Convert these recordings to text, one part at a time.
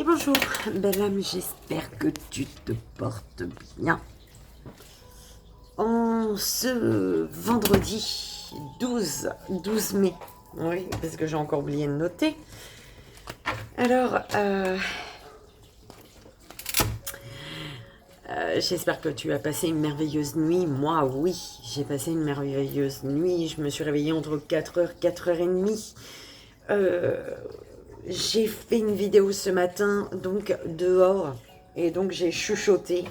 Et bonjour, belle âme, j'espère que tu te portes bien. En ce vendredi 12 mai, oui, parce que j'ai encore oublié de noter. Alors, j'espère que tu as passé une merveilleuse nuit. Moi, oui, j'ai passé une merveilleuse nuit. Je me suis réveillée entre 4h, 4h30. J'ai fait une vidéo ce matin, donc dehors, et donc j'ai chuchoté.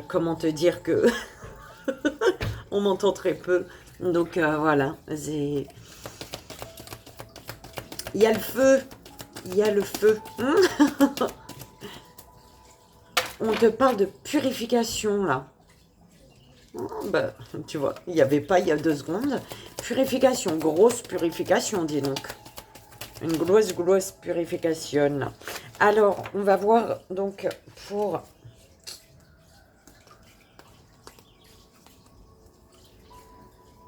Comment te dire que on m'entend très peu. Donc voilà, il y a le feu, il y a le feu. On te parle de purification là. Bah, tu vois, il n'y avait pas il y a 2 secondes. Purification, grosse purification, dis donc. Une grosse purification. Alors, on va voir donc pour...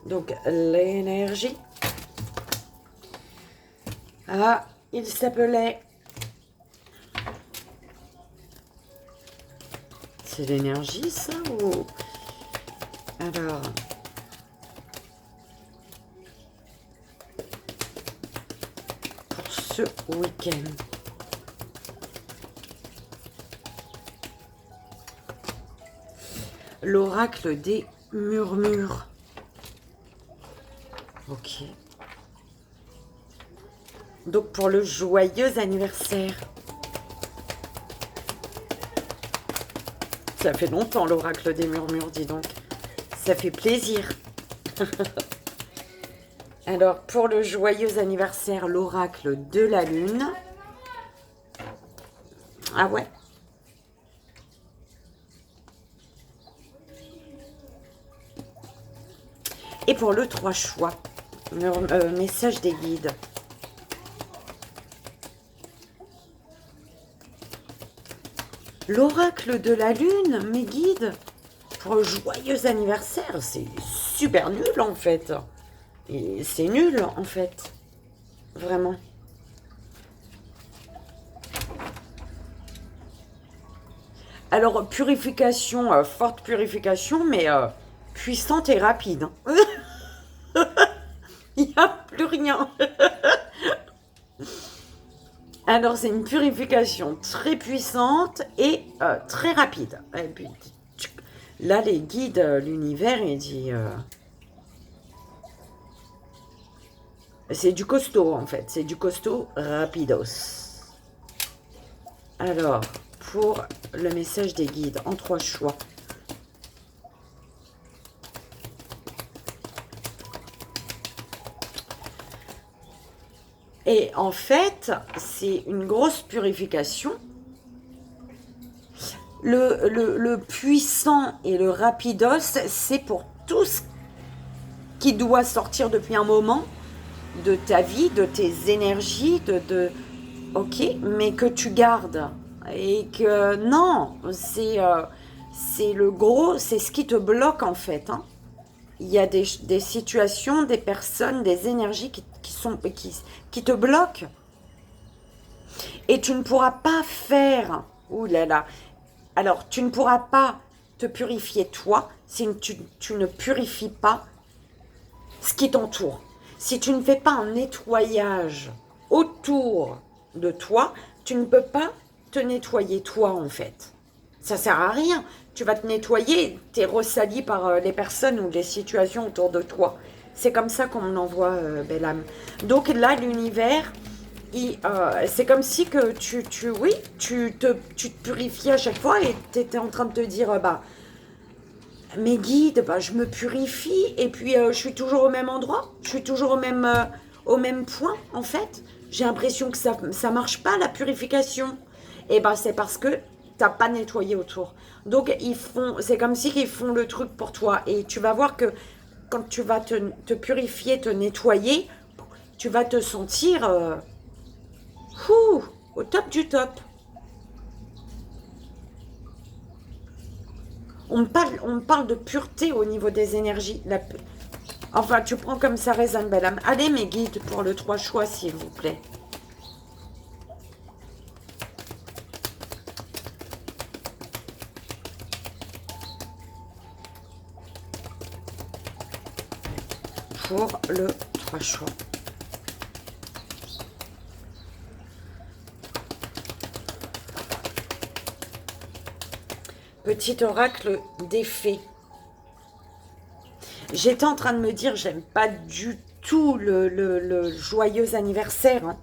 Donc, l'énergie. Ah, il s'appelait... C'est l'énergie, ça, ou... Alors... Pour ce week-end. L'oracle des murmures. Ok. Donc pour le joyeux anniversaire. Ça fait longtemps l'oracle des murmures, dis donc. Ça fait plaisir. Alors pour le joyeux anniversaire, l'oracle de la lune. Ah ouais. Et pour le 3 choix, message des guides. L'oracle de la lune, mes guides, pour le joyeux anniversaire, c'est super nul en fait. Et c'est nul en fait. Vraiment. Alors, purification, forte purification, mais puissante et rapide. Il n'y a plus rien. Alors, c'est une purification très puissante et très rapide. Et puis, là, les guides, l'univers, il dit... c'est du costaud, en fait. C'est du costaud rapidos. Alors, pour le message des guides, en 3 choix. Et en fait, c'est une grosse purification. Le puissant et le rapidos, c'est pour tout ce qui doit sortir depuis un moment de ta vie, de tes énergies, ok, mais que tu gardes. Et que non, c'est le gros, c'est ce qui te bloque en fait. Hein. Il y a des situations, des personnes, des énergies qui te bloquent. Et tu ne pourras pas faire... Ouh là là. Alors, tu ne pourras pas te purifier toi si tu ne purifies pas ce qui t'entoure. Si tu ne fais pas un nettoyage autour de toi, tu ne peux pas te nettoyer toi en fait. Ça sert à rien. Tu vas te nettoyer, tu es ressali par les personnes ou les situations autour de toi. C'est comme ça qu'on envoie, belle âme. Donc là, l'univers, c'est comme si que tu te purifies à chaque fois et tu étais en train de te dire, mes guides, je me purifie et puis je suis toujours au même endroit, je suis toujours au même point en fait. J'ai l'impression que ça marche pas la purification. Et c'est parce que t'as pas nettoyé autour. Donc c'est comme si ils font le truc pour toi. Et tu vas voir que quand tu vas te purifier, te nettoyer, tu vas te sentir au top du top. On me parle de pureté au niveau des énergies. Enfin, tu prends comme ça résonne, belle âme. Allez, mes guides, pour le 3 choix, s'il vous plaît. pour le 3 choix. Petit oracle des fées. J'étais en train de me dire, j'aime pas du tout le joyeux anniversaire. Hein.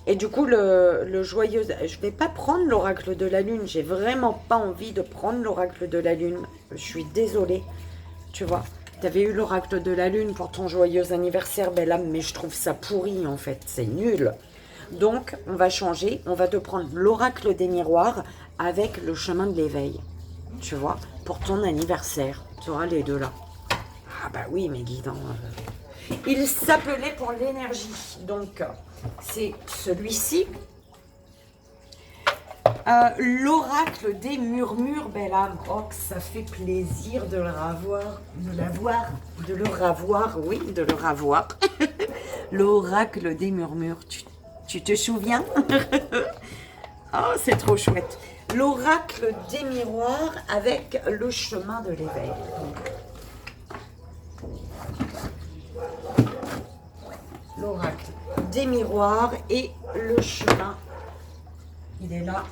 Et du coup, le joyeux... Je vais pas prendre l'oracle de la lune. J'ai vraiment pas envie de prendre l'oracle de la lune. Je suis désolée. Tu vois, tu avais eu l'oracle de la lune pour ton joyeux anniversaire, belle âme, mais je trouve ça pourri, en fait. C'est nul. Donc, on va changer. On va te prendre l'oracle des miroirs avec le chemin de l'éveil. Tu vois, pour ton anniversaire. Tu auras les deux là. Ah bah oui, mes guidants... Il s'appelait pour l'énergie. Donc, c'est celui-ci. L'oracle des murmures, belle âme. Oh, que ça fait plaisir de le revoir. De le revoir, oui, de le revoir. L'oracle des murmures. Tu te souviens? Oh, c'est trop chouette. L'oracle des miroirs avec le chemin de l'éveil. L'oracle des miroirs et le chemin. Il est là,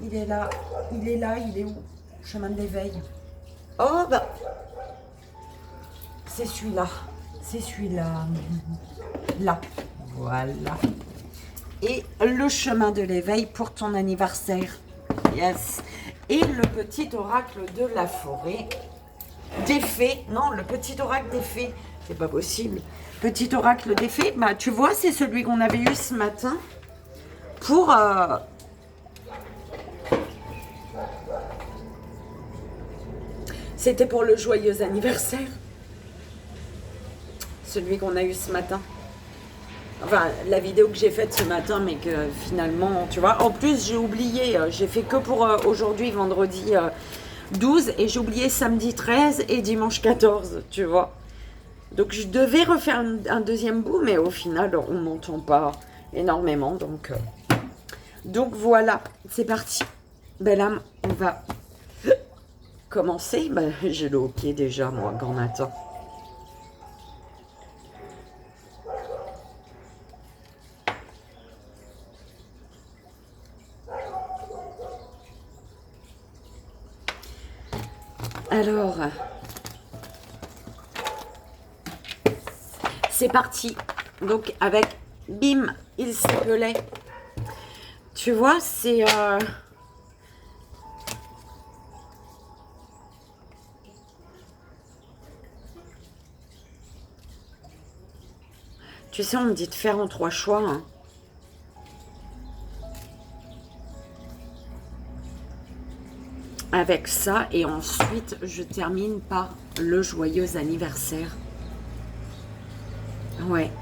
il est là, il est là, il est où? Chemin de l'éveil. Oh, bah, c'est celui-là, c'est celui-là. Là, voilà. Et le chemin de l'éveil pour ton anniversaire. Yes. Et le petit oracle de la forêt. Des fées. Non, le petit oracle des fées. C'est pas possible. Petit oracle des fées. Bah, tu vois, c'est celui qu'on avait eu ce matin. Pour... C'était pour le joyeux anniversaire. Celui qu'on a eu ce matin. Enfin, la vidéo que j'ai faite ce matin, mais que finalement, tu vois. En plus, j'ai oublié. J'ai fait que pour aujourd'hui, vendredi 12. Et j'ai oublié samedi 13 et dimanche 14, tu vois. Donc, je devais refaire un deuxième bout, mais au final, on m'entend pas énormément. Donc voilà, c'est parti. Belle âme, on va commencer. Ben, j'ai le hockey déjà, moi, grand matin. Alors, c'est parti. Donc, avec bim, il s'appelait. Tu vois, c'est... Tu sais, on me dit de faire en 3 choix. Hein. Avec ça, et ensuite, je termine par le joyeux anniversaire. Ouais.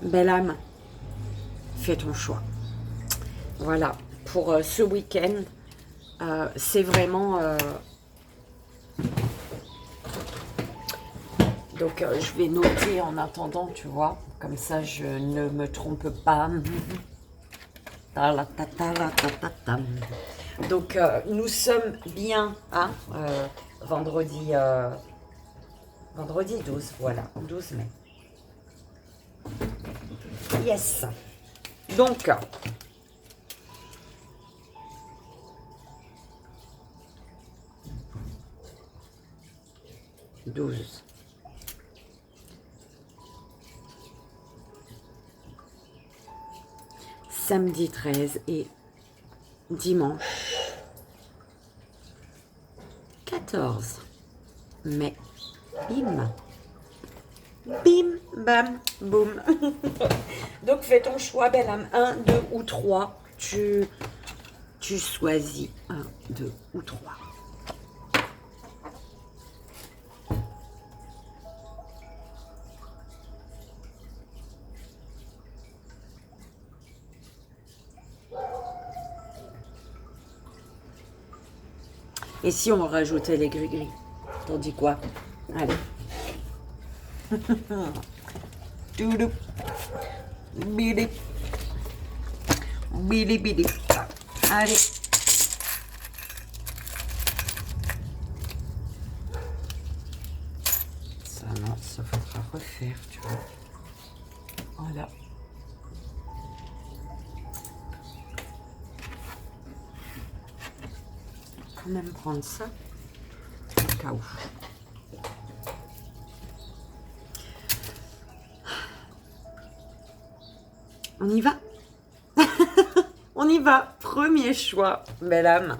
Belle âme, fais ton choix. Voilà, pour ce week-end, c'est vraiment... Donc, je vais noter en attendant, tu vois. Comme ça, je ne me trompe pas. Donc, nous sommes bien, hein, vendredi 12, voilà, 12 mai. Yes. Donc, « 12. Samedi 13 et dimanche 14 mai. Bim. Bim, bam, boum. Donc, fais ton choix, belle âme. 1, 2 ou 3. Tu choisis 1, 2 ou 3. Et si on rajoutait les gris-gris? T'en dis quoi? Allez. Doudou. Bili. Bili, bili. Allez. ça faudra refaire, tu vois. Voilà. Quand même prendre ça, au cas où. On y va. On y va. Premier choix, belle âme.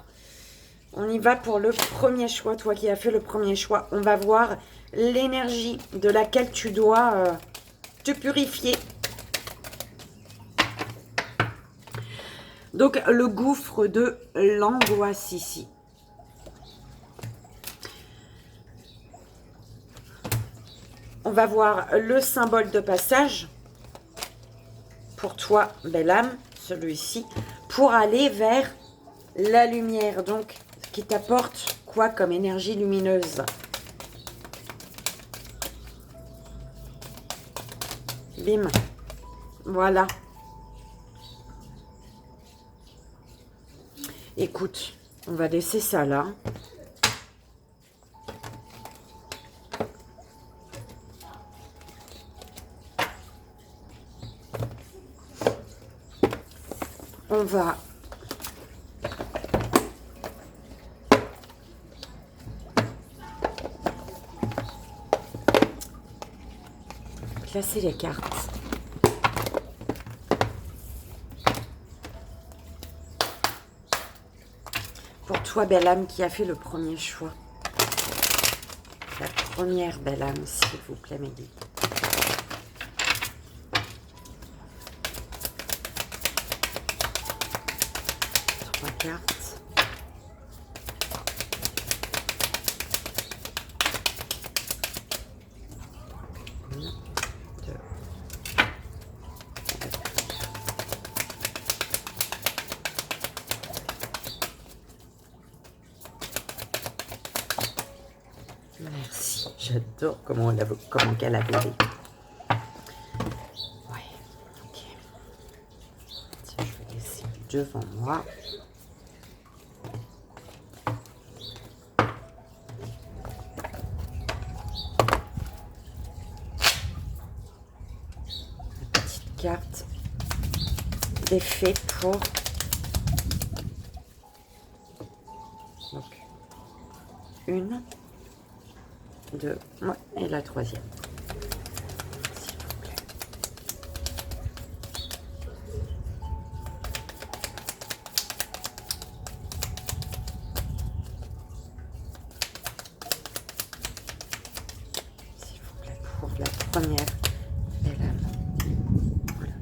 On y va pour le premier choix, toi qui as fait le premier choix. On va voir l'énergie de laquelle tu dois te purifier. Donc, le gouffre de l'angoisse ici. On va voir le symbole de passage pour toi, belle âme, celui-ci, pour aller vers la lumière. Donc, qui t'apporte quoi comme énergie lumineuse? Bim. Voilà. Écoute, on va laisser ça là. On va classer les cartes. Pour toi, belle âme, qui a fait le premier choix. La première belle âme, s'il vous plaît, mes guides. Trois cartes. Merci, j'adore comment qu'elle a volé. Ouais, ok. Tiens, je vais laisser devant moi. La petite carte d'effet pour... Donc, une... deux, ouais, et la troisième, s'il vous plaît. S'il vous plaît, pour la première belle âme. Voilà.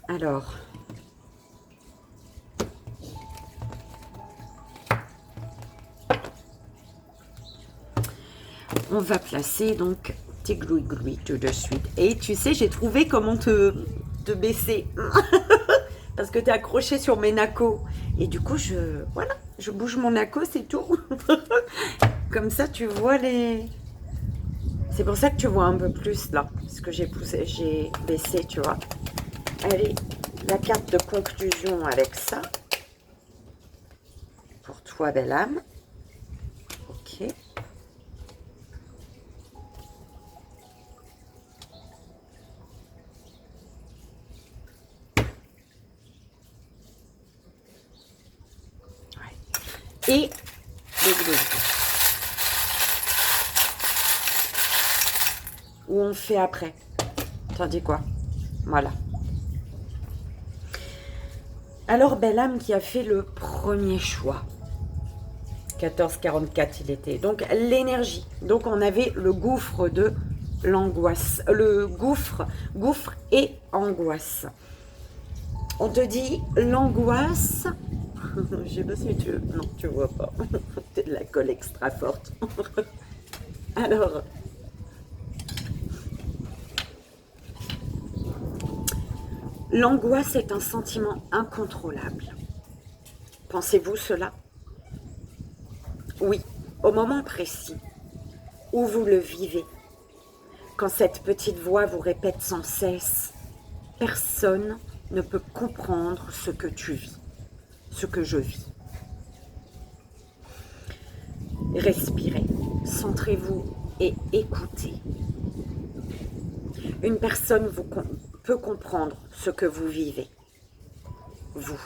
Alors, on va placer donc tes glouis-glouis tout de suite. Et tu sais, j'ai trouvé comment te baisser. Parce que tu es accroché sur mes nacos. Et du coup, voilà, je bouge mon naco, c'est tout. Comme ça, tu vois les... C'est pour ça que tu vois un peu plus là. Parce que j'ai baissé, tu vois. Allez, la carte de conclusion avec ça. Pour toi, belle âme. Ok. Ouais. Et le glue. Où on fait après. T'en dis quoi? Voilà. Alors, belle âme qui a fait le premier choix. 14,44 il était. Donc, l'énergie. Donc, on avait le gouffre de l'angoisse. Le gouffre et angoisse. On te dit l'angoisse. Je sais pas si tu... Non, tu vois pas. C'est de la colle extra forte. Alors... L'angoisse est un sentiment incontrôlable. Pensez-vous cela? Oui, au moment précis où vous le vivez, quand cette petite voix vous répète sans cesse, personne ne peut comprendre ce que tu vis, ce que je vis. Respirez, centrez-vous et écoutez. Une personne peut comprendre ce que vous vivez. Vous.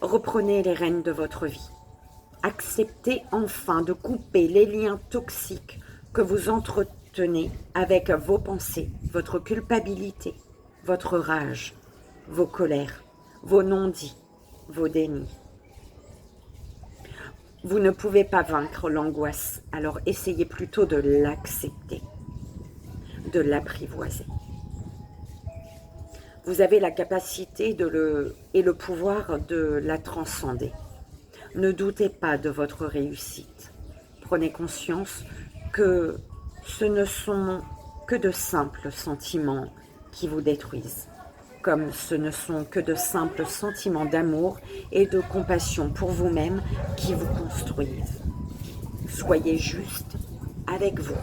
Reprenez les rênes de votre vie. Acceptez enfin de couper les liens toxiques que vous entretenez avec vos pensées, votre culpabilité, votre rage, vos colères, vos non-dits, vos dénis. Vous ne pouvez pas vaincre l'angoisse, alors essayez plutôt de l'accepter, de l'apprivoiser. Vous avez la capacité et le pouvoir de la transcender. Ne doutez pas de votre réussite. Prenez conscience que ce ne sont que de simples sentiments qui vous détruisent, comme ce ne sont que de simples sentiments d'amour et de compassion pour vous-même qui vous construisent. Soyez juste avec vous.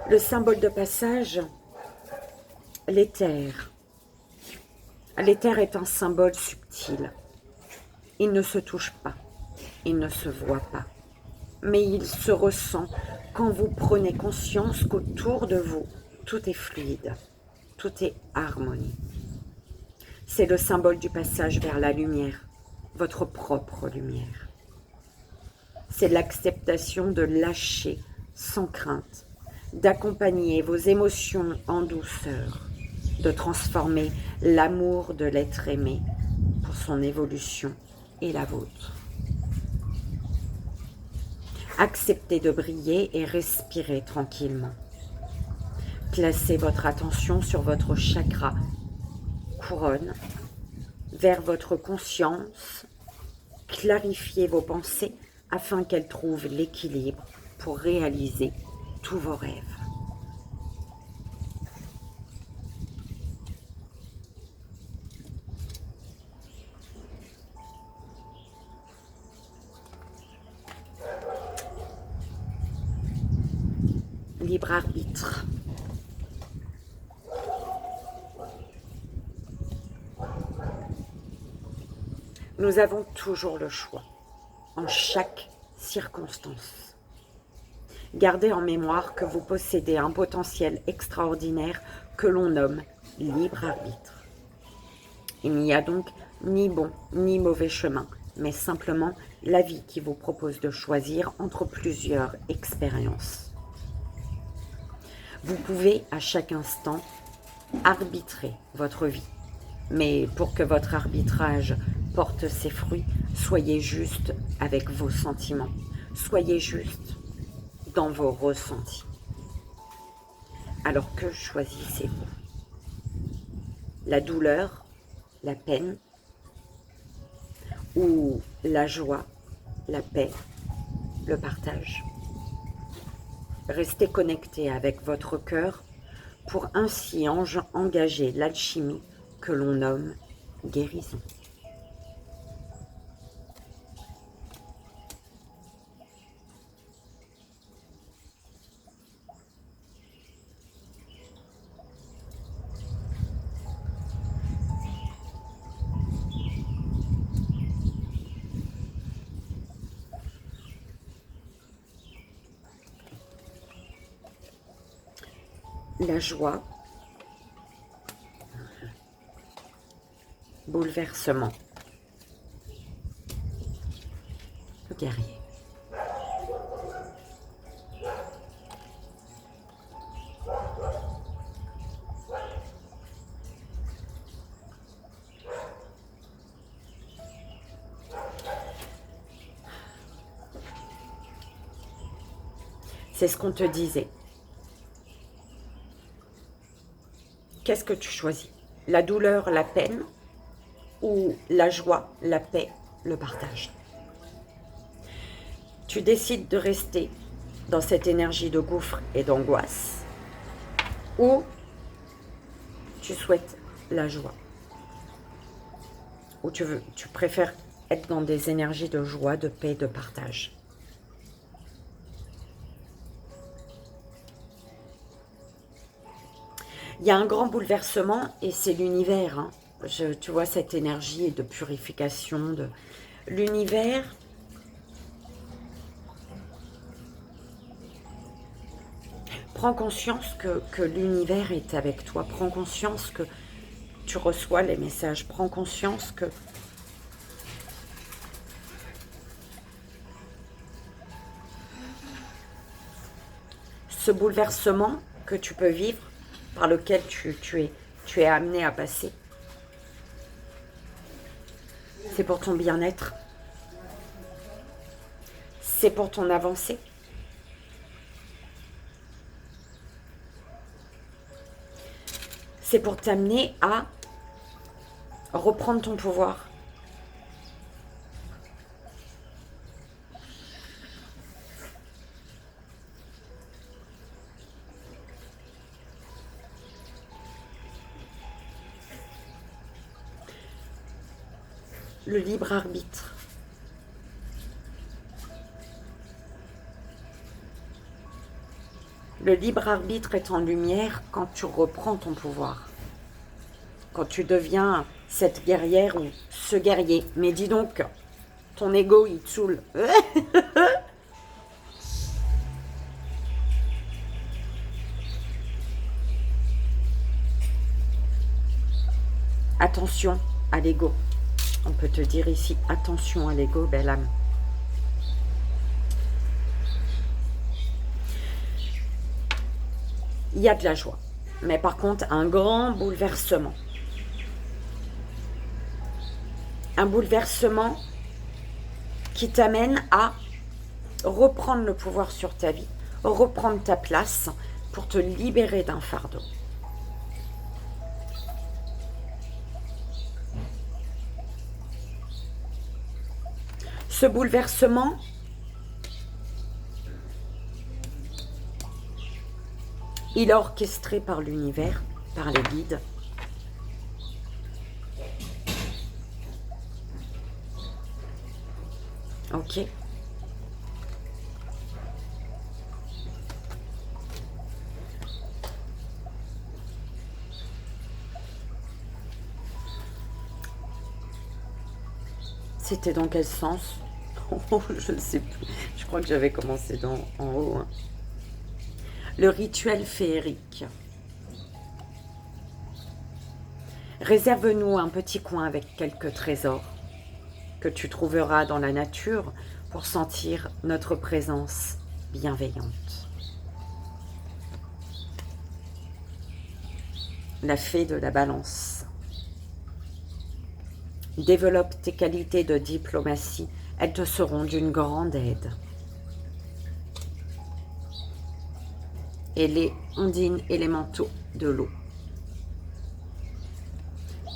Le symbole de passage, l'éther. L'éther est un symbole subtil. Il ne se touche pas, il ne se voit pas, mais il se ressent quand vous prenez conscience qu'autour de vous, tout est fluide, tout est harmonie. C'est le symbole du passage vers la lumière, votre propre lumière. C'est l'acceptation de lâcher sans crainte, d'accompagner vos émotions en douceur, de transformer l'amour de l'être aimé pour son évolution et la vôtre. Acceptez de briller et respirez tranquillement. Placez votre attention sur votre chakra couronne, vers votre conscience. Clarifiez vos pensées afin qu'elles trouvent l'équilibre pour réaliser tous vos rêves. Libre arbitre. Nous avons toujours le choix, en chaque circonstance. Gardez en mémoire que vous possédez un potentiel extraordinaire que l'on nomme libre arbitre. Il n'y a donc ni bon ni mauvais chemin, mais simplement la vie qui vous propose de choisir entre plusieurs expériences. Vous pouvez à chaque instant arbitrer votre vie, mais pour que votre arbitrage porte ses fruits, soyez juste avec vos sentiments, soyez juste dans vos ressentis. Alors que choisissez-vous? La douleur, la peine ou la joie, la paix, le partage? Restez connecté avec votre cœur pour ainsi engager l'alchimie que l'on nomme guérison. La joie, bouleversement, le guerrier. C'est ce qu'on te disait. Qu'est-ce que tu choisis? La douleur, la peine ou la joie, la paix, le partage? Tu décides de rester dans cette énergie de gouffre et d'angoisse ou tu souhaites la joie. Ou tu préfères être dans des énergies de joie, de paix, de partage. Il y a un grand bouleversement et c'est l'univers. Hein. Tu vois cette énergie de purification de l'univers. Prends conscience que l'univers est avec toi. Prends conscience que tu reçois les messages. Prends conscience que ce bouleversement que tu peux vivre, par lequel tu es amené à passer, c'est pour ton bien-être, c'est pour ton avancée. C'est pour t'amener à reprendre ton pouvoir. Le libre arbitre. Le libre arbitre est en lumière quand tu reprends ton pouvoir. Quand tu deviens cette guerrière ou ce guerrier. Mais dis donc, ton ego, il te saoule. Attention à l'ego. On peut te dire ici, attention à l'ego, belle âme. Il y a de la joie. Mais par contre, un grand bouleversement. Un bouleversement qui t'amène à reprendre le pouvoir sur ta vie, reprendre ta place pour te libérer d'un fardeau. Ce bouleversement, il est orchestré par l'univers, par les guides. Ok. C'était dans quel sens? Je ne sais plus. Je crois que j'avais commencé en haut. Hein. Le rituel féerique. Réserve-nous un petit coin avec quelques trésors que tu trouveras dans la nature pour sentir notre présence bienveillante. La fée de la balance. Développe tes qualités de diplomatie, elles te seront d'une grande aide. Et les ondines élémentaux de l'eau.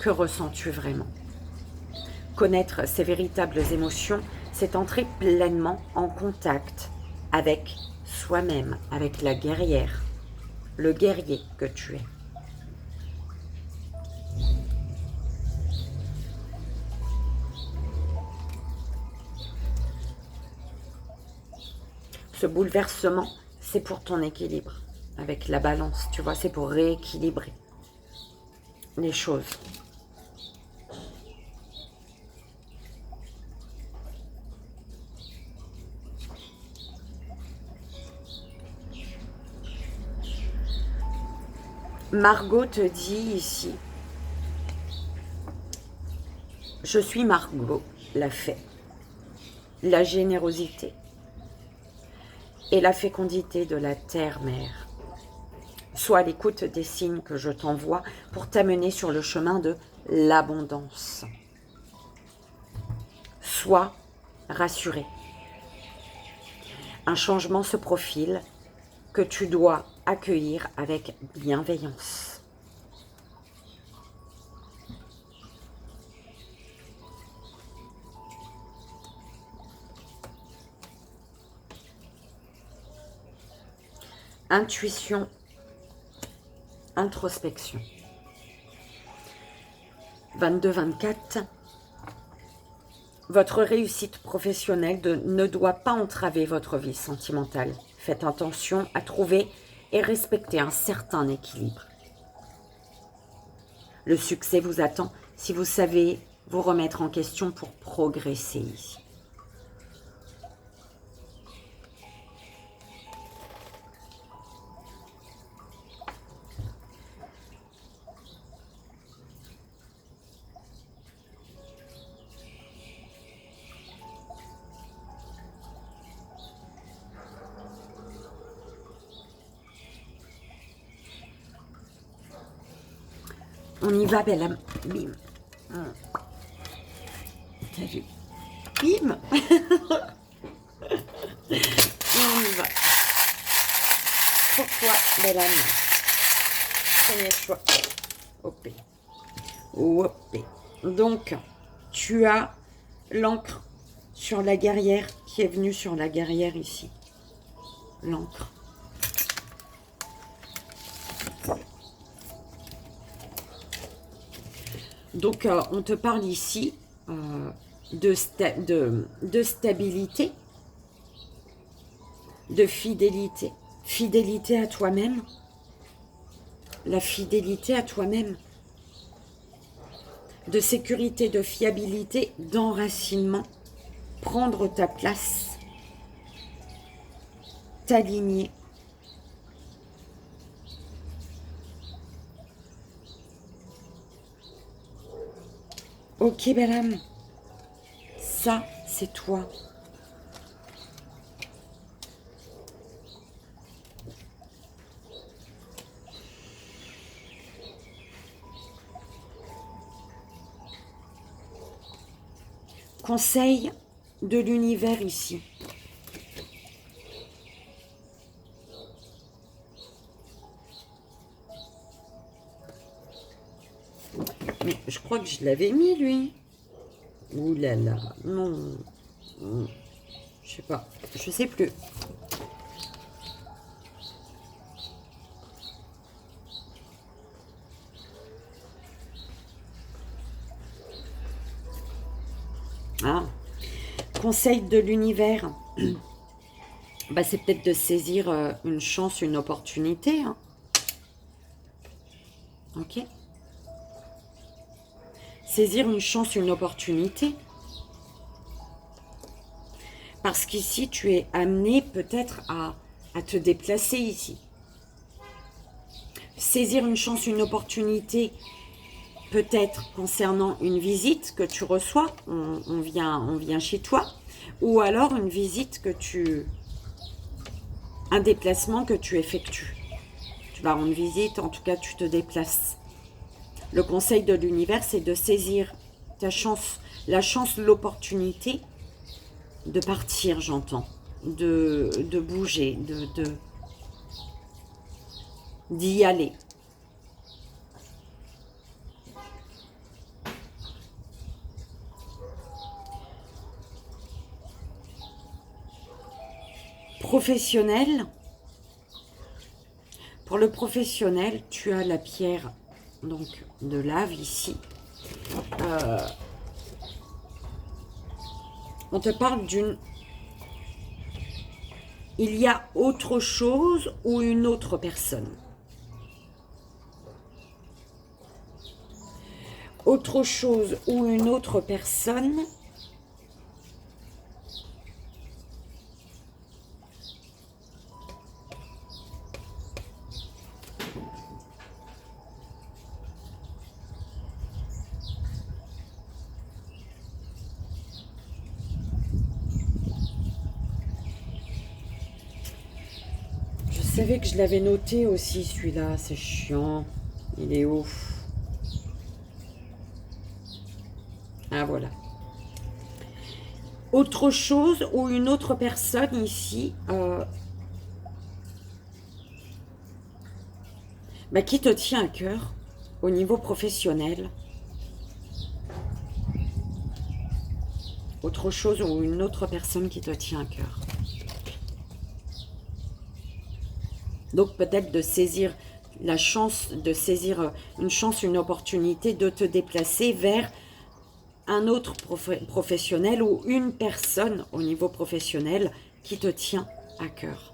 Que ressens-tu vraiment? Connaître ces véritables émotions, c'est entrer pleinement en contact avec soi-même, avec la guerrière, le guerrier que tu es. Ce bouleversement, c'est pour ton équilibre, avec la balance, tu vois, c'est pour rééquilibrer les choses. Margot te dit ici, je suis Margot, la fée, la générosité et la fécondité de la terre-mère. Sois à l'écoute des signes que je t'envoie pour t'amener sur le chemin de l'abondance. Sois rassuré. Un changement se profile que tu dois accueillir avec bienveillance. Intuition, introspection. 22-24. Votre réussite professionnelle ne doit pas entraver votre vie sentimentale. Faites attention à trouver et respecter un certain équilibre. Le succès vous attend si vous savez vous remettre en question pour progresser ici. On y va, belle âme. Bim. T'as vu? Bim. Et on y va. Pourquoi, belle âme? Premier choix. Hop. Hop. Donc, tu as l'encre sur la guerrière qui est venue sur la guerrière ici. L'encre. Donc, on te parle ici de stabilité, de fidélité. Fidélité à toi-même. La fidélité à toi-même. De sécurité, de fiabilité, d'enracinement. Prendre ta place. T'aligner. Ok, belle âme, ça, c'est toi. Conseil de l'univers ici. Mais je crois que je l'avais mis, lui. Ouh là là, non. Je sais pas, je sais plus. Ah, conseil de l'univers. Bah, c'est peut-être de saisir une chance, une opportunité. Hein. Ok. Saisir une chance, une opportunité. Parce qu'ici, tu es amené peut-être à te déplacer ici. Saisir une chance, une opportunité, peut-être concernant une visite que tu reçois, on vient chez toi, ou alors une visite que un déplacement que tu effectues. Tu vas rendre visite, en tout cas tu te déplaces. Le conseil de l'univers, c'est de saisir ta chance, la chance, l'opportunité de partir, j'entends, de bouger, d'y aller. Professionnel. Pour le professionnel, tu as la pierre donc de lave ici. On te parle d'une... Il y a autre chose ou une autre personne. Autre chose ou une autre personne. Je savais que je l'avais noté aussi, celui-là. C'est chiant. Il est ouf. Ah, voilà. Autre chose ou une autre personne ici qui te tient à cœur au niveau professionnel. Autre chose ou une autre personne qui te tient à cœur. Donc peut-être de saisir la chance de saisir une chance, une opportunité de te déplacer vers un autre professionnel ou une personne au niveau professionnel qui te tient à cœur.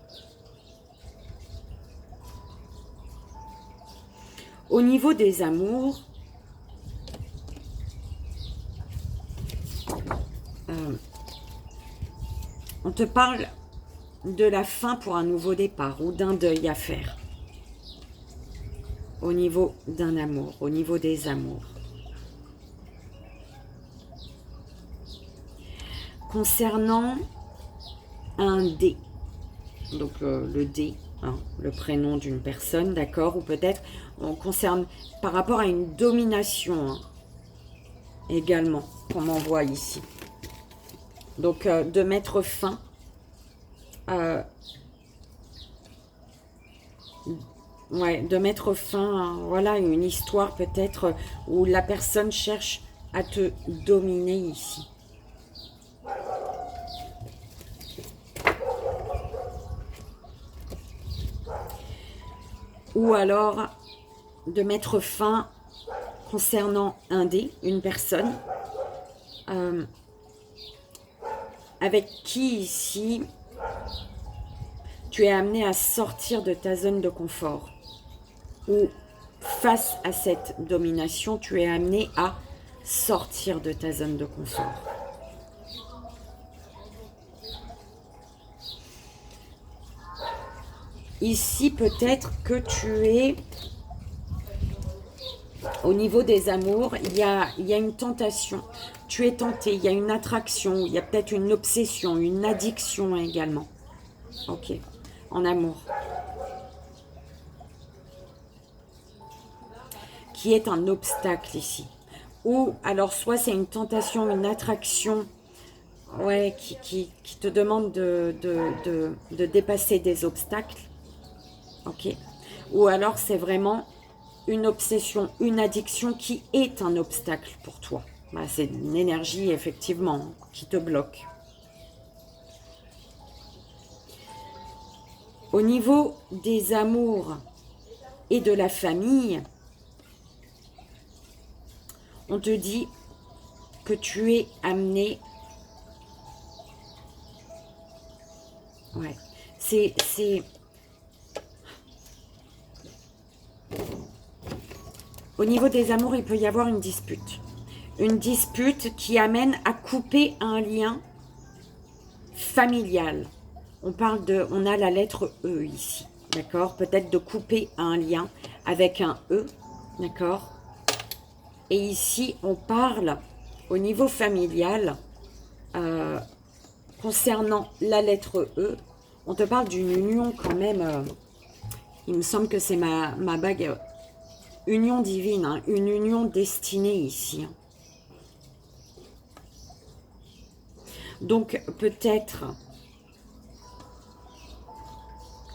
Au niveau des amours, on te parle de la fin pour un nouveau départ ou d'un deuil à faire. Au niveau d'un amour, au niveau des amours. Concernant un D, donc le D, hein, le prénom d'une personne, d'accord, ou peut-être on concerne par rapport à une domination hein, également, qu'on m'envoie ici. Donc de mettre fin de mettre fin à voilà, une histoire peut-être où la personne cherche à te dominer ici. Ou alors de mettre fin concernant un dé, une personne, avec qui ici tu es amené à sortir de ta zone de confort. Ou face à cette domination, tu es amené à sortir de ta zone de confort. Ici, peut-être que tu es, au niveau des amours, il y a une tentation. Tu es tenté, il y a une attraction, il y a peut-être une obsession, une addiction également. Ok, en amour. Qui est un obstacle ici. Ou alors soit c'est une tentation, une attraction, ouais, qui te demande de dépasser des obstacles. Ok. Ou alors c'est vraiment une obsession, une addiction qui est un obstacle pour toi. Bah, c'est une énergie effectivement qui te bloque. Au niveau des amours et de la famille, on te dit que tu es amené. Ouais, c'est au niveau des amours, il peut y avoir une dispute. Une dispute qui amène à couper un lien familial. On a la lettre E ici, d'accord? Peut-être de couper un lien avec un E, d'accord? Et ici, on parle au niveau familial, concernant la lettre E, on te parle d'une union quand même, il me semble que c'est ma bague, union divine, hein, une union destinée ici. Donc peut-être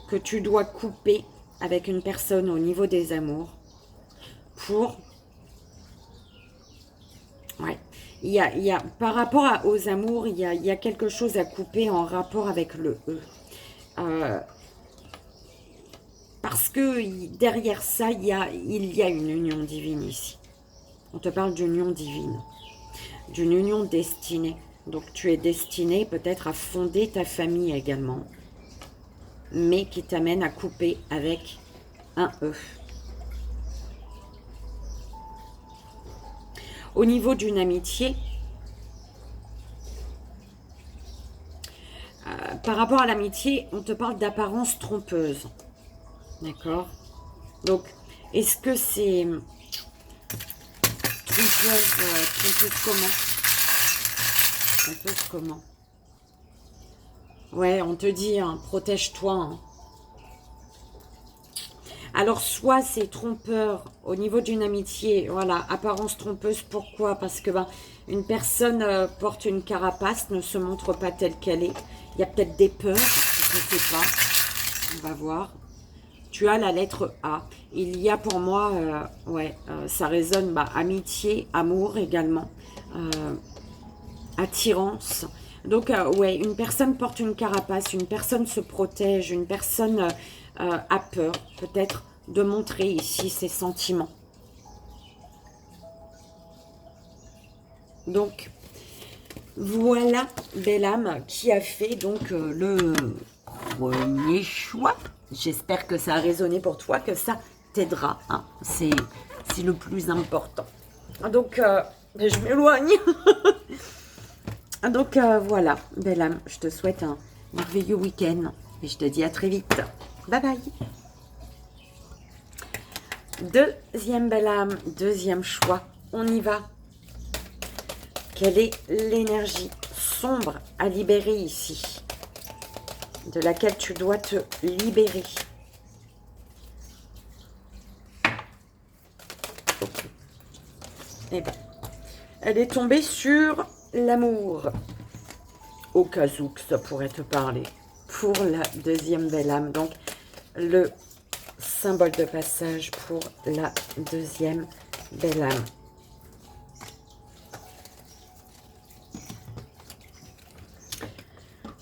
que tu dois couper avec une personne au niveau des amours pour... Ouais, il y a par rapport aux amours, il y a quelque chose à couper en rapport avec le E. Parce que derrière ça, il y a une union divine ici. On te parle d'union divine, d'une union destinée. Donc tu es destiné peut-être à fonder ta famille également, mais qui t'amène à couper avec un E. Au niveau d'une amitié, par rapport à l'amitié, on te parle d'apparence trompeuse. D'accord? Donc, est-ce que c'est trompeuse comment? Trompeuse comment? Ouais, on te dit, hein, protège-toi. Hein. Alors, soit c'est trompeur au niveau d'une amitié, voilà, apparence trompeuse, pourquoi? Parce que une personne porte une carapace, ne se montre pas telle qu'elle est. Il y a peut-être des peurs, je ne sais pas. On va voir. Tu as la lettre A. Il y a pour moi, ça résonne, amitié, amour également, attirance. Donc, une personne porte une carapace, une personne se protège, une personne a peur, peut-être de montrer ici ses sentiments. Donc, voilà, belle âme, qui a fait donc le premier choix. J'espère que ça a résonné pour toi, que ça t'aidera. Hein. C'est le plus important. Donc, je m'éloigne. Donc, voilà, belle âme, je te souhaite un merveilleux week-end. Et je te dis à très vite. Bye bye. Deuxième belle âme, deuxième choix. On y va. Quelle est l'énergie sombre à libérer ici, de laquelle tu dois te libérer? Okay. Eh bien, elle est tombée sur l'amour, au cas où que ça pourrait te parler, pour la deuxième belle âme. Donc, le symbole de passage pour la deuxième belle âme.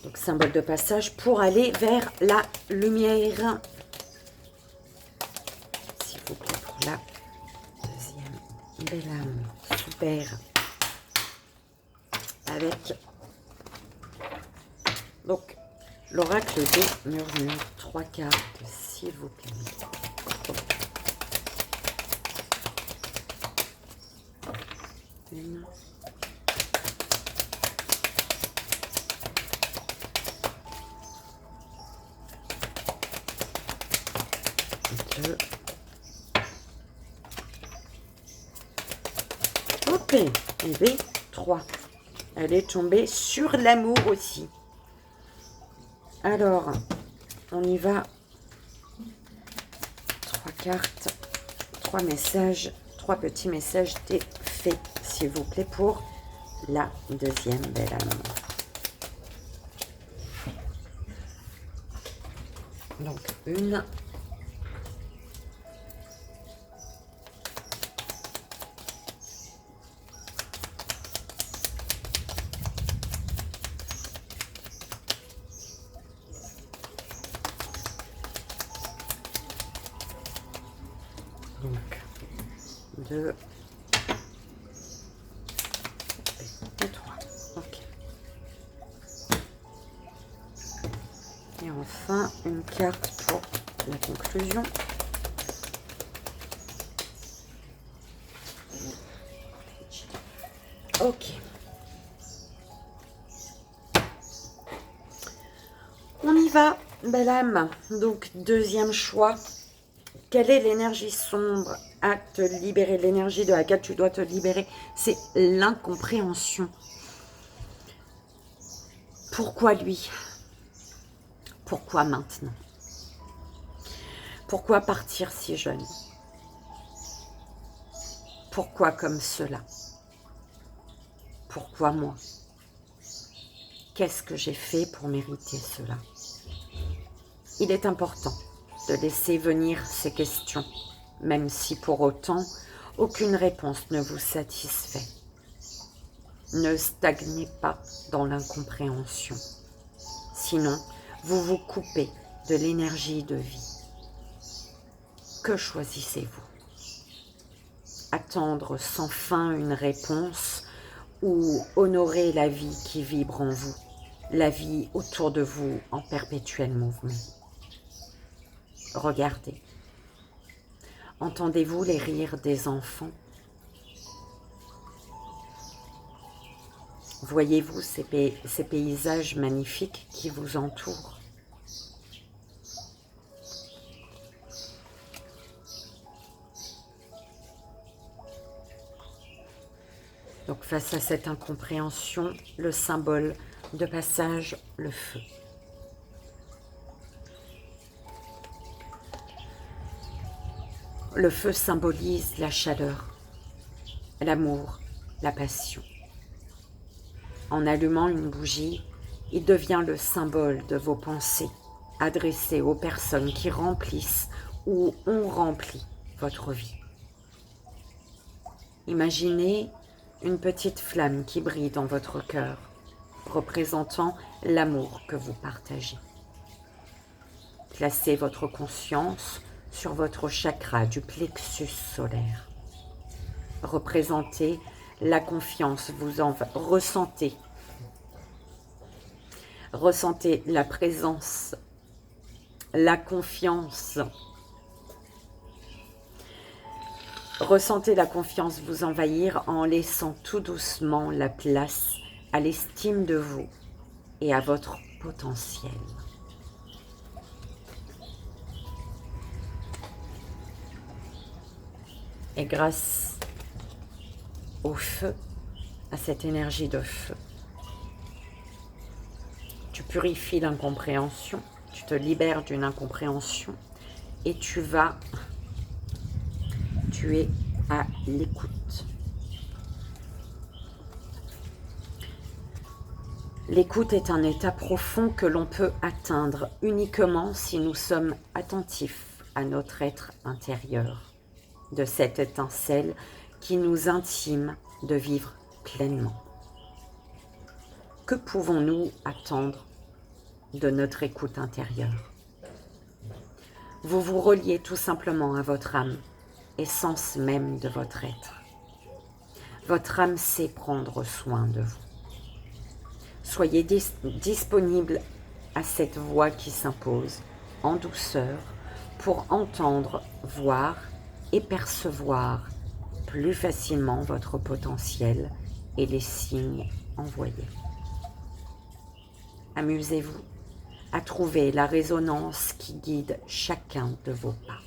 Donc, symbole de passage pour aller vers la lumière. S'il vous plaît, pour la deuxième belle âme. Super. Avec, donc, l'oracle des murmures. 3 cartes, s'il vous plaît. Une. Deux. Ok, et bien 3. Elle est tombée sur l'amour aussi. Alors, on y va. 3 cartes, 3 messages, 3 petits messages des fées, s'il vous plaît, pour la deuxième belle âme. Donc, une. Donc, 2 et 3. Ok. Et enfin, une carte pour la conclusion. Ok. On y va, belle âme. Donc, deuxième choix. Quelle est l'énergie sombre à te libérer? L'énergie de laquelle tu dois te libérer, c'est l'incompréhension. Pourquoi lui? Pourquoi maintenant? Pourquoi partir si jeune? Pourquoi comme cela? Pourquoi moi? Qu'est-ce que j'ai fait pour mériter cela? Il est important de laisser venir ces questions, même si pour autant, aucune réponse ne vous satisfait. Ne stagnez pas dans l'incompréhension. Sinon, vous vous coupez de l'énergie de vie. Que choisissez-vous? Attendre sans fin une réponse ou honorer la vie qui vibre en vous, la vie autour de vous en perpétuel mouvement? Regardez. Entendez-vous les rires des enfants? Voyez-vous ces paysages magnifiques qui vous entourent? Donc face à cette incompréhension, le symbole de passage, le feu. Le feu symbolise la chaleur, l'amour, la passion. En allumant une bougie, il devient le symbole de vos pensées adressées aux personnes qui remplissent ou ont rempli votre vie. Imaginez une petite flamme qui brille dans votre cœur, représentant l'amour que vous partagez. Placez votre conscience sur votre chakra du plexus solaire. Représentez la confiance, vous en ressentez. Ressentez la présence, la confiance. Ressentez la confiance vous envahir en laissant tout doucement la place à l'estime de vous et à votre potentiel. Et grâce au feu, à cette énergie de feu, tu purifies l'incompréhension, tu te libères d'une incompréhension et tu es à l'écoute. L'écoute est un état profond que l'on peut atteindre uniquement si nous sommes attentifs à notre être intérieur, de cette étincelle qui nous intime de vivre pleinement. Que pouvons-nous attendre de notre écoute intérieure? Vous vous reliez tout simplement à votre âme, essence même de votre être. Votre âme sait prendre soin de vous. Soyez disponible à cette voix qui s'impose en douceur pour entendre, voir et percevoir plus facilement votre potentiel et les signes envoyés. Amusez-vous à trouver la résonance qui guide chacun de vos pas.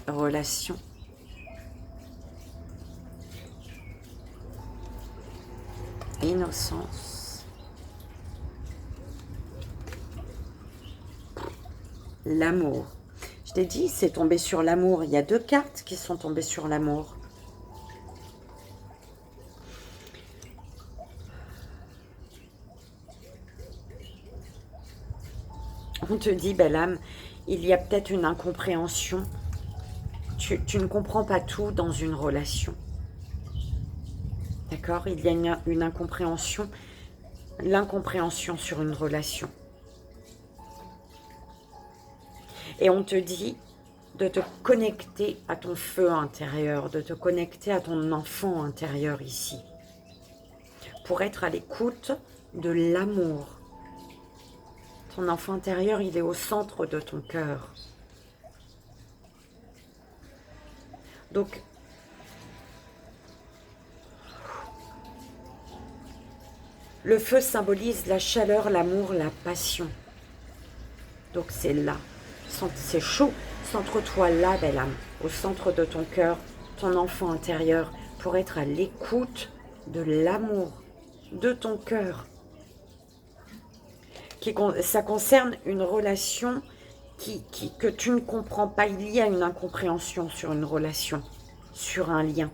Relation. Innocence. L'amour. Je t'ai dit, c'est tombé sur l'amour. Il y a 2 cartes qui sont tombées sur l'amour. On te dit, belle âme, il y a peut-être une incompréhension. Tu ne comprends pas tout dans une relation. D'accord? Il y a une incompréhension, l'incompréhension sur une relation. Et on te dit de te connecter à ton feu intérieur, de te connecter à ton enfant intérieur ici, pour être à l'écoute de l'amour. Ton enfant intérieur, il est au centre de ton cœur. Donc, le feu symbolise la chaleur, l'amour, la passion. Donc c'est là, c'est chaud. Centre-toi là, belle âme, au centre de ton cœur, ton enfant intérieur, pour être à l'écoute de l'amour de ton cœur. Ça concerne une relation que tu ne comprends pas. Il y a une incompréhension sur une relation, sur un lien.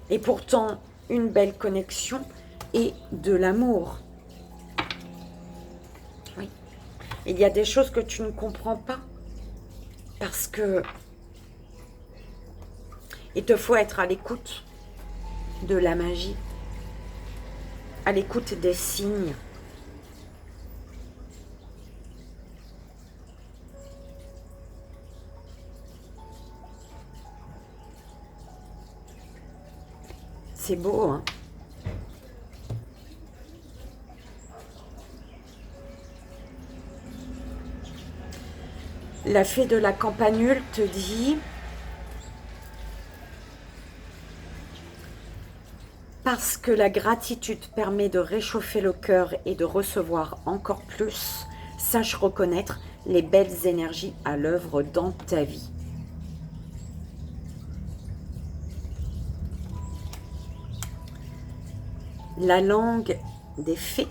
Et pourtant, une belle connexion et de l'amour. Oui. Il y a des choses que tu ne comprends pas. Parce que il te faut être à l'écoute de la magie. À l'écoute des signes. C'est beau, hein? La fée de la campanule te dit: parce que la gratitude permet de réchauffer le cœur et de recevoir encore plus, sache reconnaître les belles énergies à l'œuvre dans ta vie. La langue des fées,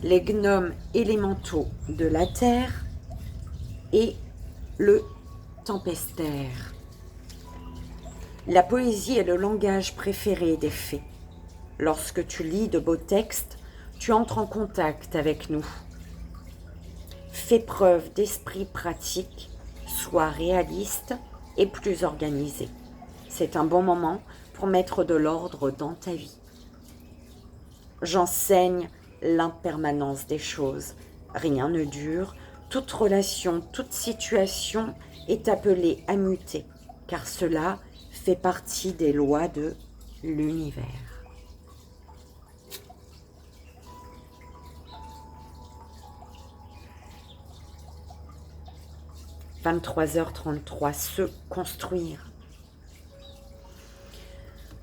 les gnomes élémentaux de la terre et le tempestaire. La poésie est le langage préféré des fées. Lorsque tu lis de beaux textes, tu entres en contact avec nous. Fais preuve d'esprit pratique, sois réaliste et plus organisé. C'est un bon moment pour mettre de l'ordre dans ta vie. J'enseigne l'impermanence des choses. Rien ne dure. Toute relation, toute situation est appelée à muter, car cela fait partie des lois de l'univers. « 23h33, se construire.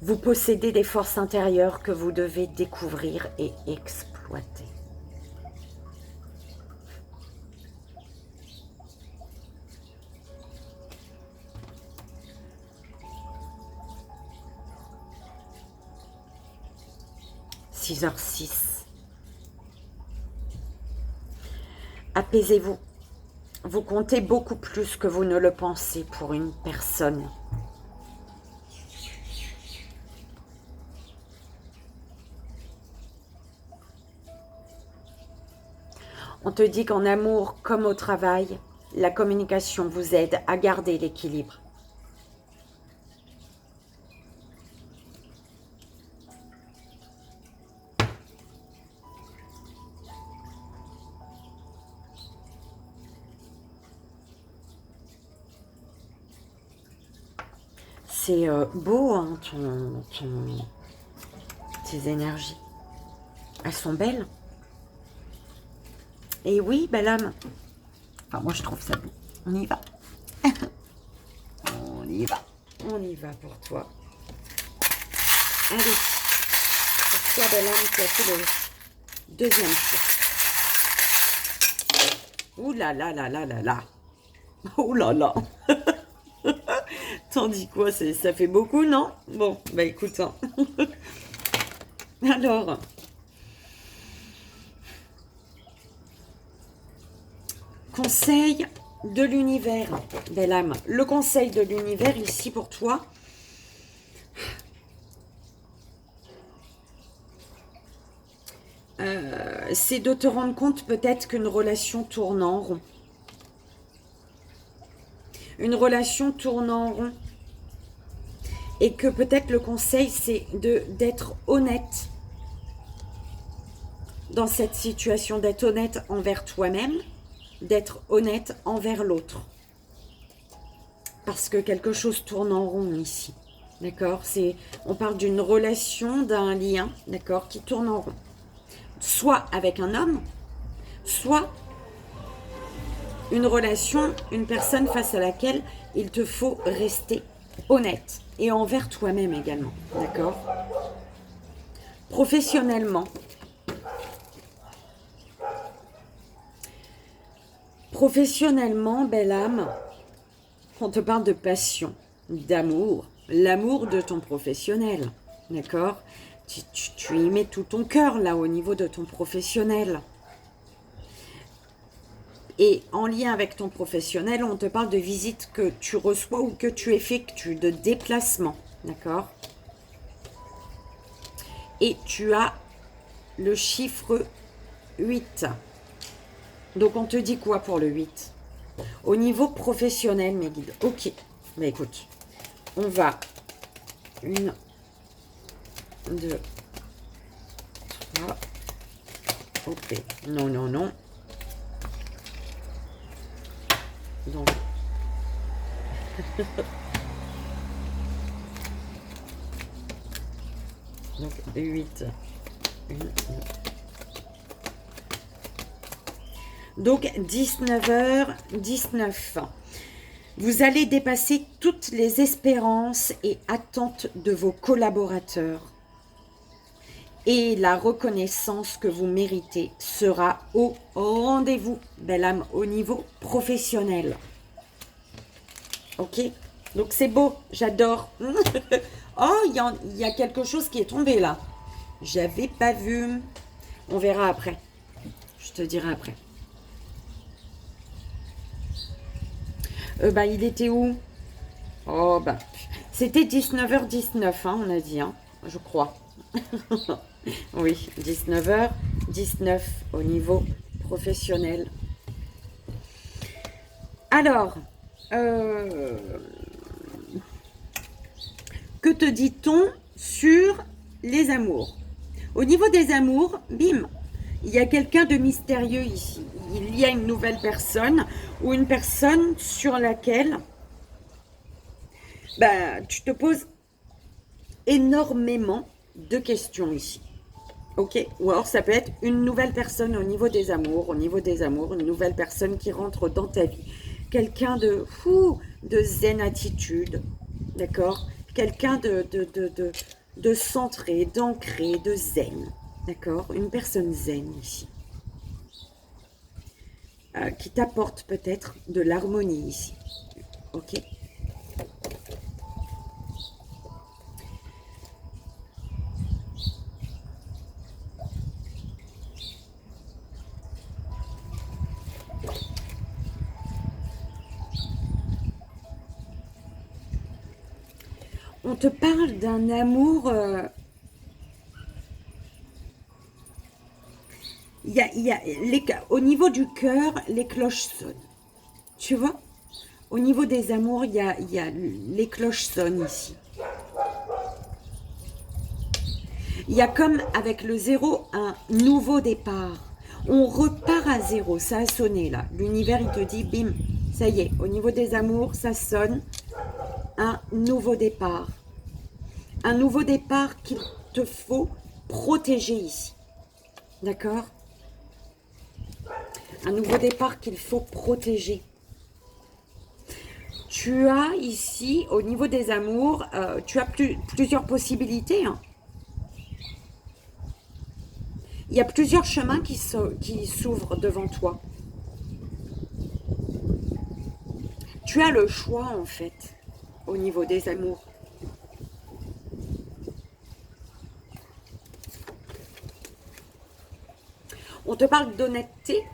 Vous possédez des forces intérieures que vous devez découvrir et exploiter. « 6h06. Apaisez-vous. Vous comptez beaucoup plus que vous ne le pensez pour une personne. On te dit qu'en amour comme au travail, la communication vous aide à garder l'équilibre. C'est beau, hein, tes énergies. Elles sont belles. Et oui, belle âme. Enfin, moi, je trouve ça beau. On y va. On y va. On y va pour toi. Allez. Pour toi, belle âme, qui a fait le deuxième tour. Ouh là là là là là là. Oh là là. T'en dis quoi? Ça fait beaucoup, non? Bon, bah écoute. Hein. Alors... Conseil de l'univers, belle âme. Le conseil de l'univers ici pour toi, c'est de te rendre compte peut-être qu'une relation tourne en rond. Une relation tourne en rond. Et que peut-être le conseil, c'est d'être honnête dans cette situation, d'être honnête envers toi-même, d'être honnête envers l'autre. Parce que quelque chose tourne en rond ici. D'accord? On parle d'une relation, d'un lien, d'accord, qui tourne en rond. Soit avec un homme, soit une relation, une personne face à laquelle il te faut rester honnête. Et envers toi-même également. D'accord? Professionnellement, belle âme, on te parle de passion, d'amour, l'amour de ton professionnel, d'accord? Tu y mets tout ton cœur là au niveau de ton professionnel. Et en lien avec ton professionnel, on te parle de visites que tu reçois ou que tu effectues, de déplacements, d'accord? Et tu as le chiffre 8. Donc, on te dit quoi pour le 8? Au niveau professionnel, mes guides. Ok. Bah, écoute, on va 1, 2, 3. Ok. Non, non, non. Donc. Donc, 8. 1, 2. Donc, 19h19. Vous allez dépasser toutes les espérances et attentes de vos collaborateurs. Et la reconnaissance que vous méritez sera au rendez-vous, belle âme, au niveau professionnel. Ok? Donc, c'est beau, j'adore. Oh, il y a quelque chose qui est tombé là. J'avais pas vu. On verra après. Je te dirai après. Bah, il était où? Oh, bah, c'était 19h19, hein, on a dit, hein, je crois. Oui, 19h19 au niveau professionnel. Alors, que te dit-on sur les amours? Au niveau des amours, bim, il y a quelqu'un de mystérieux ici. Il y a une nouvelle personne ou une personne sur laquelle tu te poses énormément de questions ici. Ok? Ou alors ça peut être une nouvelle personne au niveau des amours, une nouvelle personne qui rentre dans ta vie. Quelqu'un de zen attitude, d'accord? Quelqu'un de centré, d'ancré, de zen, d'accord? Une personne zen ici. Qui t'apporte peut-être de l'harmonie ici. Ok? On te parle d'un amour... au niveau du cœur, les cloches sonnent. Tu vois? Au niveau des amours, il y a les cloches sonnent ici. Il y a comme avec le zéro un nouveau départ. On repart à zéro. Ça a sonné là. L'univers, il te dit, bim, ça y est. Au niveau des amours, ça sonne. Un nouveau départ. Un nouveau départ qu'il te faut protéger ici. D'accord? Un nouveau départ qu'il faut protéger. Tu as ici, au niveau des amours, tu as plusieurs possibilités. Hein. Il y a plusieurs chemins qui s'ouvrent devant toi. Tu as le choix, en fait, au niveau des amours. On te parle d'honnêteté,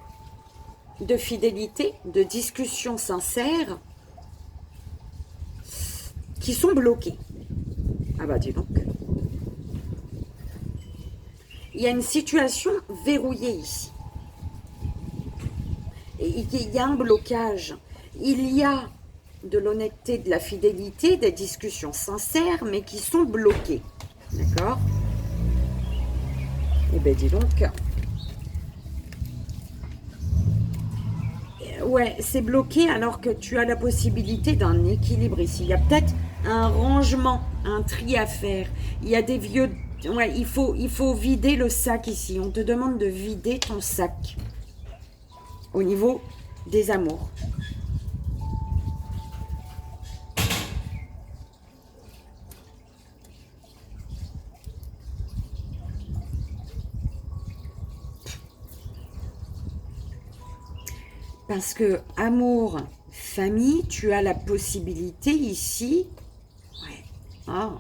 de fidélité, de discussions sincères qui sont bloquées. Ah bah dis donc. Il y a une situation verrouillée ici. Et il y a un blocage. Il y a de l'honnêteté, de la fidélité, des discussions sincères, mais qui sont bloquées. D'accord? Eh bien, dis donc. Ouais, c'est bloqué alors que tu as la possibilité d'un équilibre ici. Il y a peut-être un rangement, un tri à faire. Il y a des vieux... Ouais, il faut vider le sac ici. On te demande de vider ton sac au niveau des amours. Parce que amour, famille, tu as la possibilité ici. Ouais. Oh.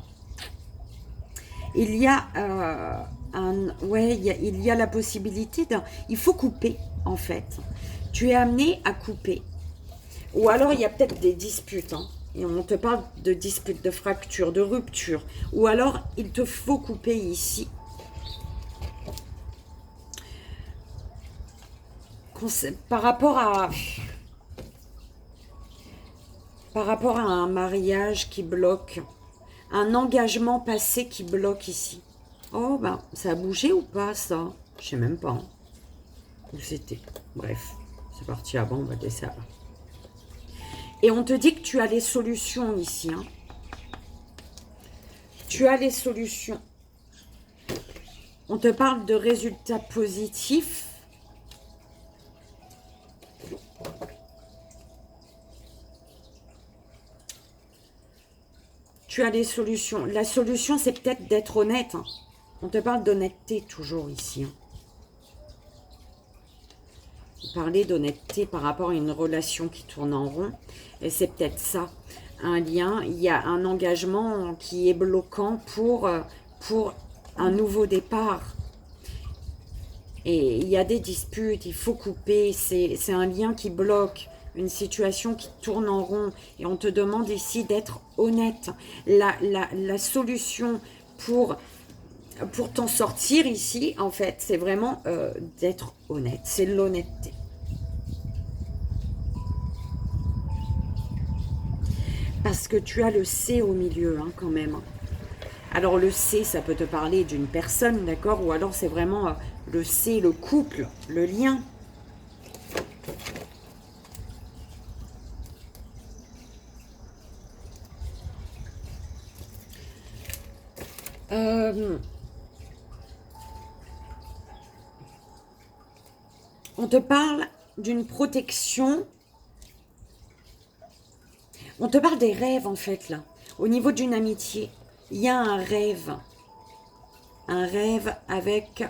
Il y a il y a la possibilité d'un. Il faut couper en fait. Tu es amené à couper. Ou alors il y a peut-être des disputes. Hein. Et on te parle de disputes, de fractures, de ruptures. Ou alors il te faut couper ici. Par rapport à un mariage qui bloque, un engagement passé qui bloque ici. Oh ben, ça a bougé ou pas ça? Je sais même pas. Hein. Où c'était? Bref, c'est parti avant, on va laisser là. Et on te dit que tu as les solutions ici. Hein. Tu as les solutions. On te parle de résultats positifs. Tu as les solutions. La solution, c'est peut-être d'être honnête. Hein. On te parle d'honnêteté toujours ici. Hein. Parler d'honnêteté par rapport à une relation qui tourne en rond. Et c'est peut-être ça. Un lien. Il y a un engagement qui est bloquant pour un nouveau départ. Et il y a des disputes. Il faut couper. C'est un lien qui bloque. Une situation qui tourne en rond et on te demande ici d'être honnête. La solution pour t'en sortir ici, en fait, c'est vraiment d'être honnête. C'est l'honnêteté. Parce que tu as le C au milieu, hein, quand même. Alors le C, ça peut te parler d'une personne, d'accord? Ou alors c'est vraiment le C, le couple, le lien. On te parle d'une protection. On te parle des rêves, en fait, là. Au niveau d'une amitié, il y a un rêve. Un rêve avec...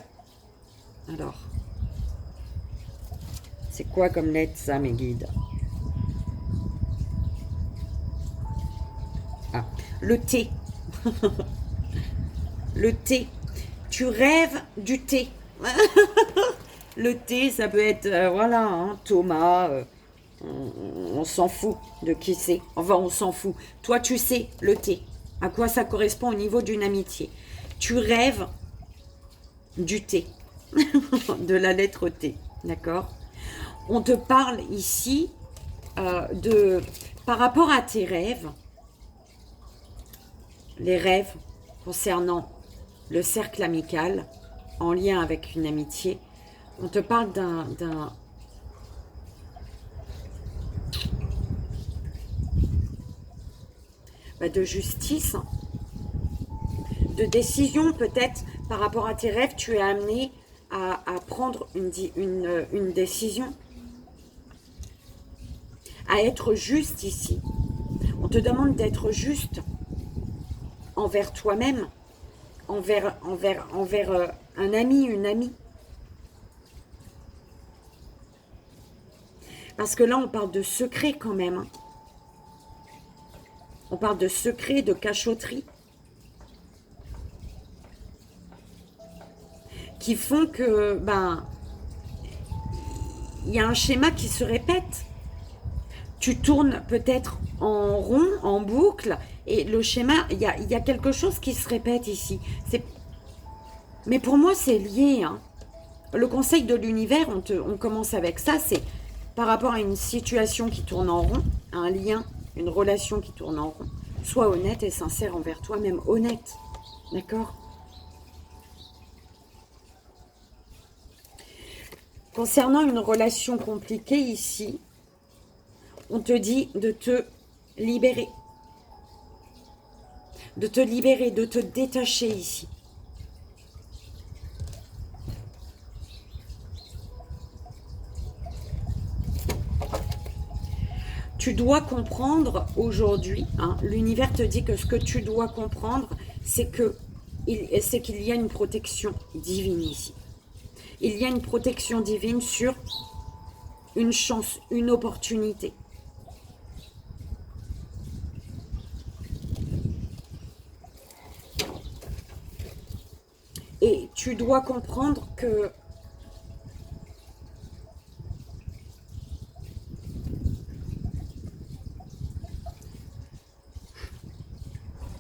Alors, c'est quoi comme lettre, ça, mes guides? Ah, le T. Le thé. Tu rêves du thé. Le thé, ça peut être, voilà, hein, Thomas, on s'en fout de qui c'est. Enfin, on s'en fout. Toi, tu sais, le thé. À quoi ça correspond au niveau d'une amitié. Tu rêves du thé. De la lettre T. D'accord? On te parle ici par rapport à tes rêves, les rêves concernant le cercle amical en lien avec une amitié. On te parle de justice, de décision peut-être par rapport à tes rêves. Tu es amené à prendre une décision, à être juste ici. On te demande d'être juste envers toi-même, envers un ami, une amie. Parce que là, on parle de secret quand même. On parle de secret, de cachotterie. Qui font que, il y a un schéma qui se répète. Tu tournes peut-être en rond, en boucle, et le schéma, il y a quelque chose qui se répète ici. Mais pour moi, c'est lié. Hein. Le conseil de l'univers, on commence avec ça, c'est par rapport à une situation qui tourne en rond, un lien, une relation qui tourne en rond. Sois honnête et sincère envers toi-même, honnête. D'accord? Concernant une relation compliquée ici, on te dit de te libérer. De te libérer, de te détacher ici. Tu dois comprendre aujourd'hui, hein, l'univers te dit que ce que tu dois comprendre, c'est qu'il y a une protection divine ici. Il y a une protection divine sur une chance, une opportunité. Et tu dois comprendre que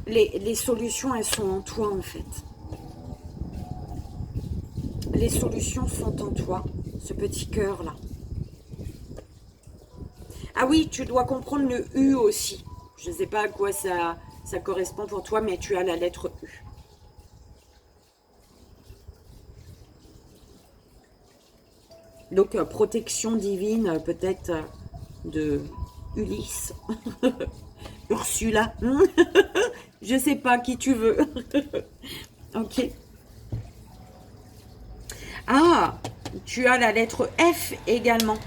les solutions, elles sont en toi, en fait. Les solutions sont en toi, ce petit cœur-là. Ah oui, tu dois comprendre le U aussi. Je ne sais pas à quoi ça correspond pour toi, mais tu as la lettre U. Donc, protection divine, peut-être de Ulysse, Ursula, je sais pas qui tu veux. Ok. Ah, tu as la lettre F également.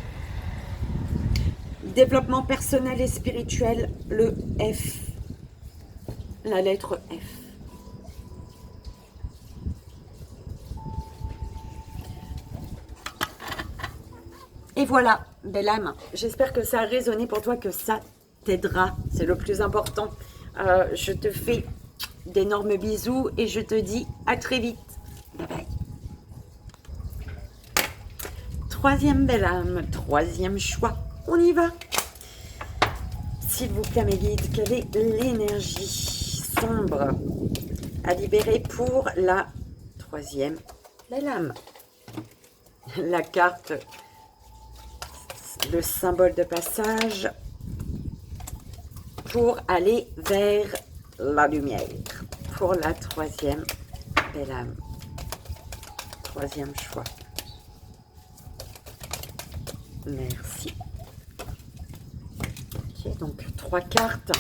Développement personnel et spirituel, le F. La lettre F. Et voilà, belle âme. J'espère que ça a résonné pour toi, que ça t'aidera. C'est le plus important. Je te fais d'énormes bisous et je te dis à très vite. Bye bye. Troisième belle âme, troisième choix. On y va. S'il vous plaît, mes guides, quelle est l'énergie sombre à libérer pour la troisième belle âme? La carte, le symbole de passage, pour aller vers la lumière. Pour la troisième belle âme. Troisième choix. Merci. Ok, donc 3 cartes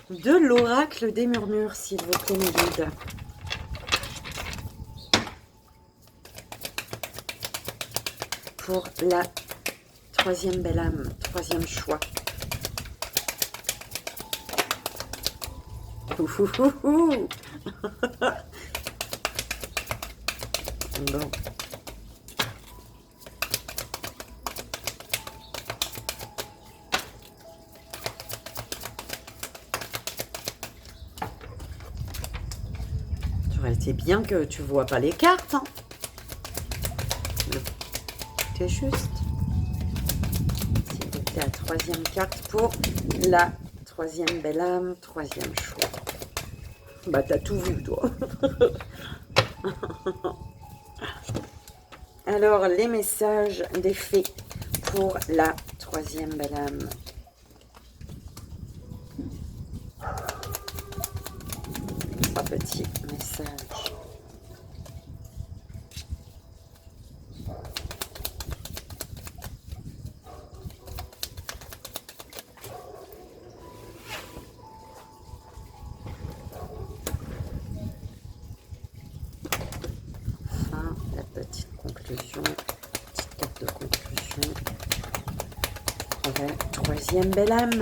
de l'oracle des murmures, s'il vous plaît, mes guides. Pour la troisième belle âme, troisième choix. Bon. Ça aurait été bien que tu vois pas les cartes. Hein. C'est juste. S'il vous plaît, la troisième carte pour la troisième belle âme, troisième choix. Bah, t'as tout vu, toi. Alors, les messages des fées pour la troisième belle âme. Trois petits messages. Petite carte de conclusion. On va troisième belle âme.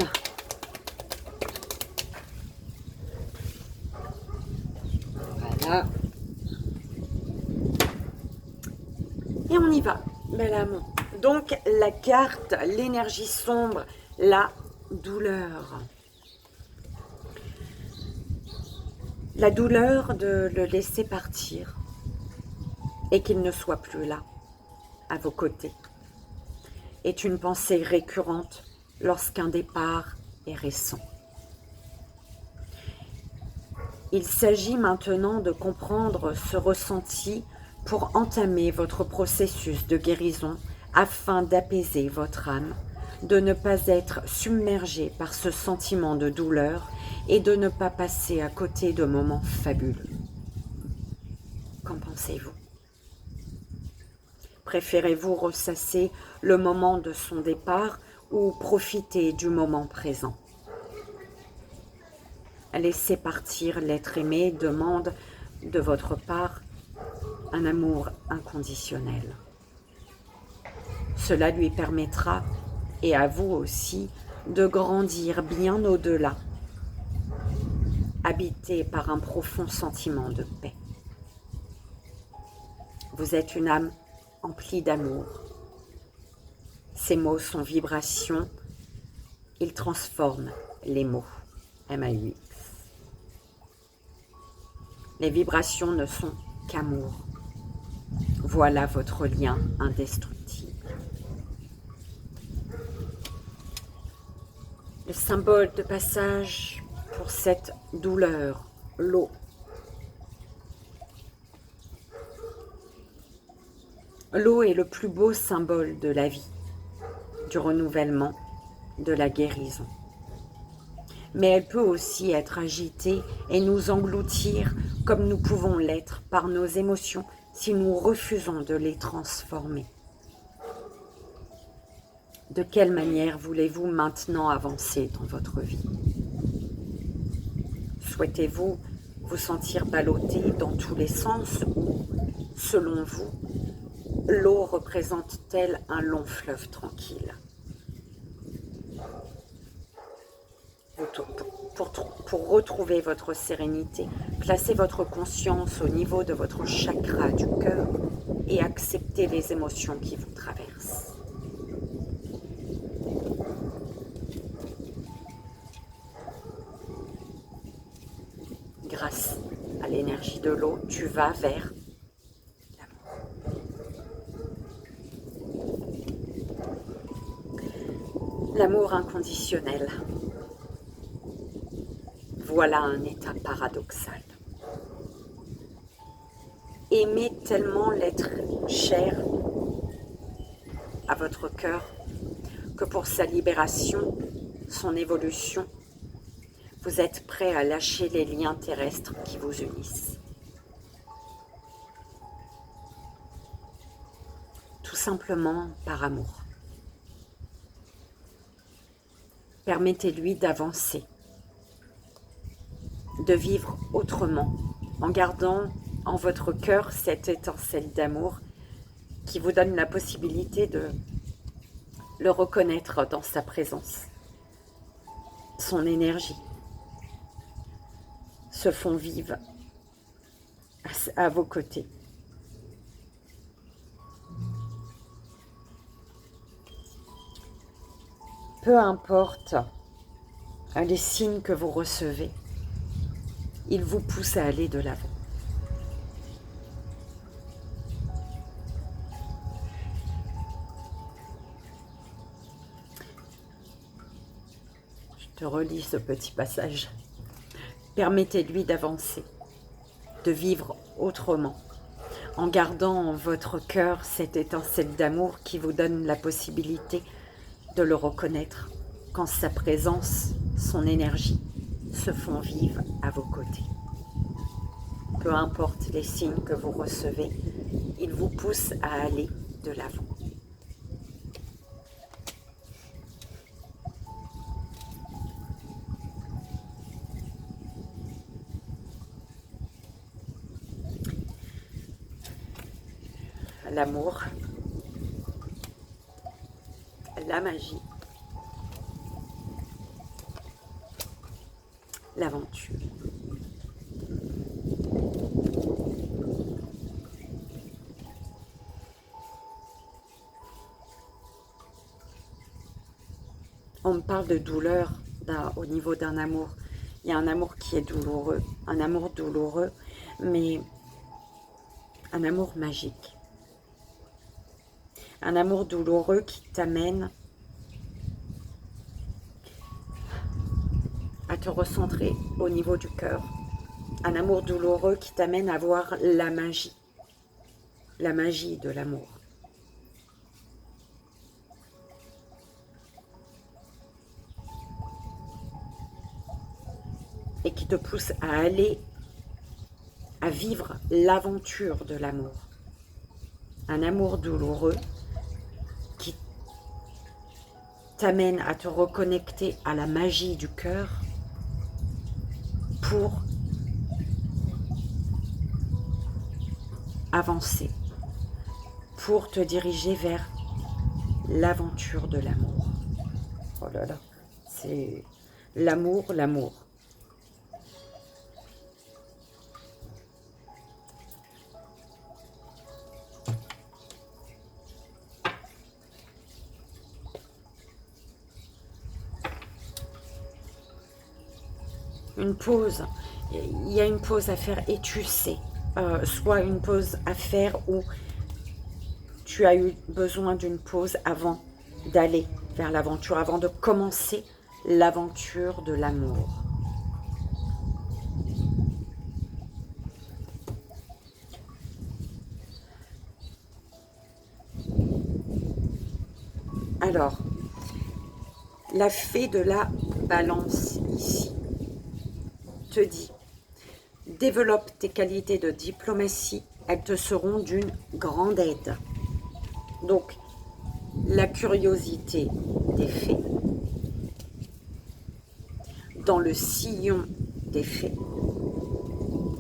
Voilà. Et on y va, belle âme. Donc la carte, l'énergie sombre, la douleur. La douleur de le laisser partir. Et qu'il ne soit plus là, à vos côtés, est une pensée récurrente lorsqu'un départ est récent. Il s'agit maintenant de comprendre ce ressenti pour entamer votre processus de guérison afin d'apaiser votre âme, de ne pas être submergé par ce sentiment de douleur et de ne pas passer à côté de moments fabuleux. Qu'en pensez-vous ? Préférez-vous ressasser le moment de son départ ou profiter du moment présent? Laisser partir l'être aimé demande de votre part un amour inconditionnel. Cela lui permettra, et à vous aussi, de grandir bien au-delà, habité par un profond sentiment de paix. Vous êtes une âme empli d'amour. Ces mots sont vibrations. Ils transforment les mots. MAUX. Les vibrations ne sont qu'amour. Voilà votre lien indestructible. Le symbole de passage pour cette douleur, l'eau. L'eau est le plus beau symbole de la vie, du renouvellement, de la guérison. Mais elle peut aussi être agitée et nous engloutir comme nous pouvons l'être par nos émotions si nous refusons de les transformer. De quelle manière voulez-vous maintenant avancer dans votre vie? Souhaitez-vous vous sentir ballotté dans tous les sens ou, selon vous, l'eau représente-t-elle un long fleuve tranquille? Pour retrouver votre sérénité, placez votre conscience au niveau de votre chakra du cœur et acceptez les émotions qui vous traversent. Grâce à l'énergie de l'eau, tu vas vers l'amour inconditionnel. Voilà un état paradoxal. Aimez tellement l'être cher à votre cœur que pour sa libération, son évolution, vous êtes prêt à lâcher les liens terrestres qui vous unissent. Tout simplement par amour. Permettez-lui d'avancer, de vivre autrement, en gardant en votre cœur cette étincelle d'amour qui vous donne la possibilité de le reconnaître dans sa présence. Son énergie se font vives à vos côtés. Peu importe les signes que vous recevez, ils vous poussent à aller de l'avant. Je te relis ce petit passage. Permettez-lui d'avancer, de vivre autrement, en gardant en votre cœur cette étincelle d'amour qui vous donne la possibilité de le reconnaître quand sa présence, son énergie se font vives à vos côtés. Peu importe les signes que vous recevez, ils vous poussent à aller de l'avant. L'amour, la magie, l'aventure. On me parle de douleur au niveau d'un amour. Il y a un amour qui est douloureux, mais un amour magique. Un amour douloureux qui t'amène à te recentrer au niveau du cœur. Un amour douloureux qui t'amène à voir la magie de l'amour. Et qui te pousse à aller, à vivre l'aventure de l'amour. Un amour douloureux qui t'amène à te reconnecter à la magie du cœur pour avancer, pour te diriger vers l'aventure de l'amour. Oh là là, c'est l'amour. Une pause, il y a une pause à faire et tu sais, soit une pause à faire où tu as eu besoin d'une pause avant d'aller vers l'aventure, avant de commencer l'aventure de l'amour. Alors, la fée de la balance ici te dit, développe tes qualités de diplomatie, elles te seront d'une grande aide. Donc, la curiosité des fées, dans le sillon des fées,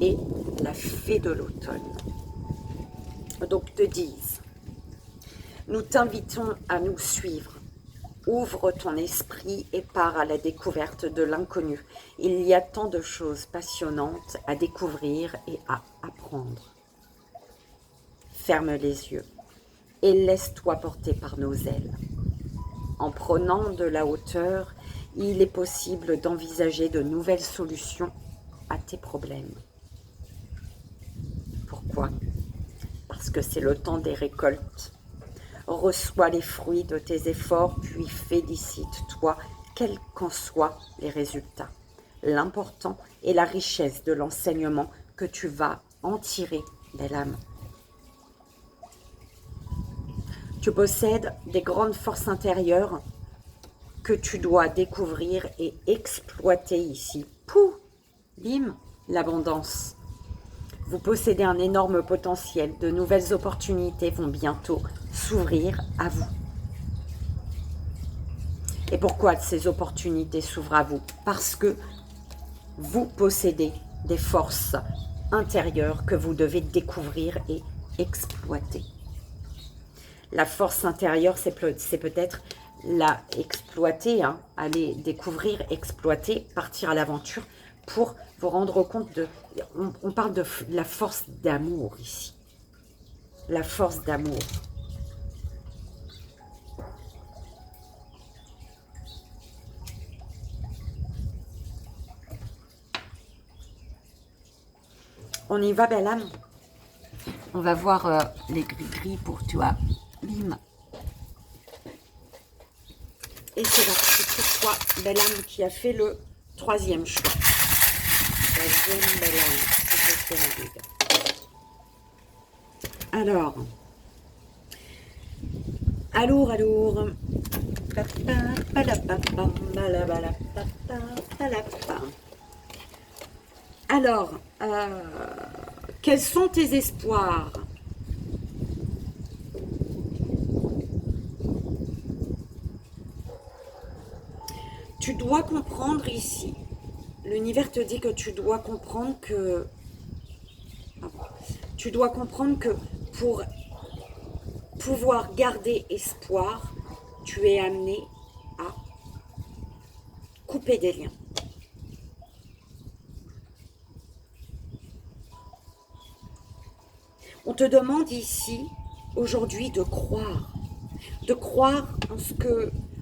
et la fée de l'automne. Donc, te disent, nous t'invitons à nous suivre. Ouvre ton esprit et pars à la découverte de l'inconnu. Il y a tant de choses passionnantes à découvrir et à apprendre. Ferme les yeux et laisse-toi porter par nos ailes. En prenant de la hauteur, il est possible d'envisager de nouvelles solutions à tes problèmes. Pourquoi? Parce que c'est le temps des récoltes. Reçois les fruits de tes efforts, puis félicite-toi, quels qu'en soient les résultats. L'important est la richesse de l'enseignement que tu vas en tirer, belle âme. Tu possèdes des grandes forces intérieures que tu dois découvrir et exploiter ici Pouh, bim, l'abondance. Vous possédez un énorme potentiel. De nouvelles opportunités vont bientôt s'ouvrir à vous. Et pourquoi ces opportunités s'ouvrent à vous? Parce que vous possédez des forces intérieures que vous devez découvrir et exploiter. La force intérieure, c'est peut-être la exploiter, hein, aller découvrir, exploiter, partir à l'aventure pour vous rendre compte de... On parle de la force d'amour ici. La force d'amour. On y va, belle âme. On va voir les gris-gris pour toi. Bim. Et c'est parti pour toi, belle âme qui a fait le troisième choix. Troisième belle âme. Alors, alors, quels sont tes espoirs? Tu dois comprendre ici, l'univers te dit que tu dois comprendre que, pour pouvoir garder espoir, tu es amené à couper des liens. On te demande ici, aujourd'hui, de croire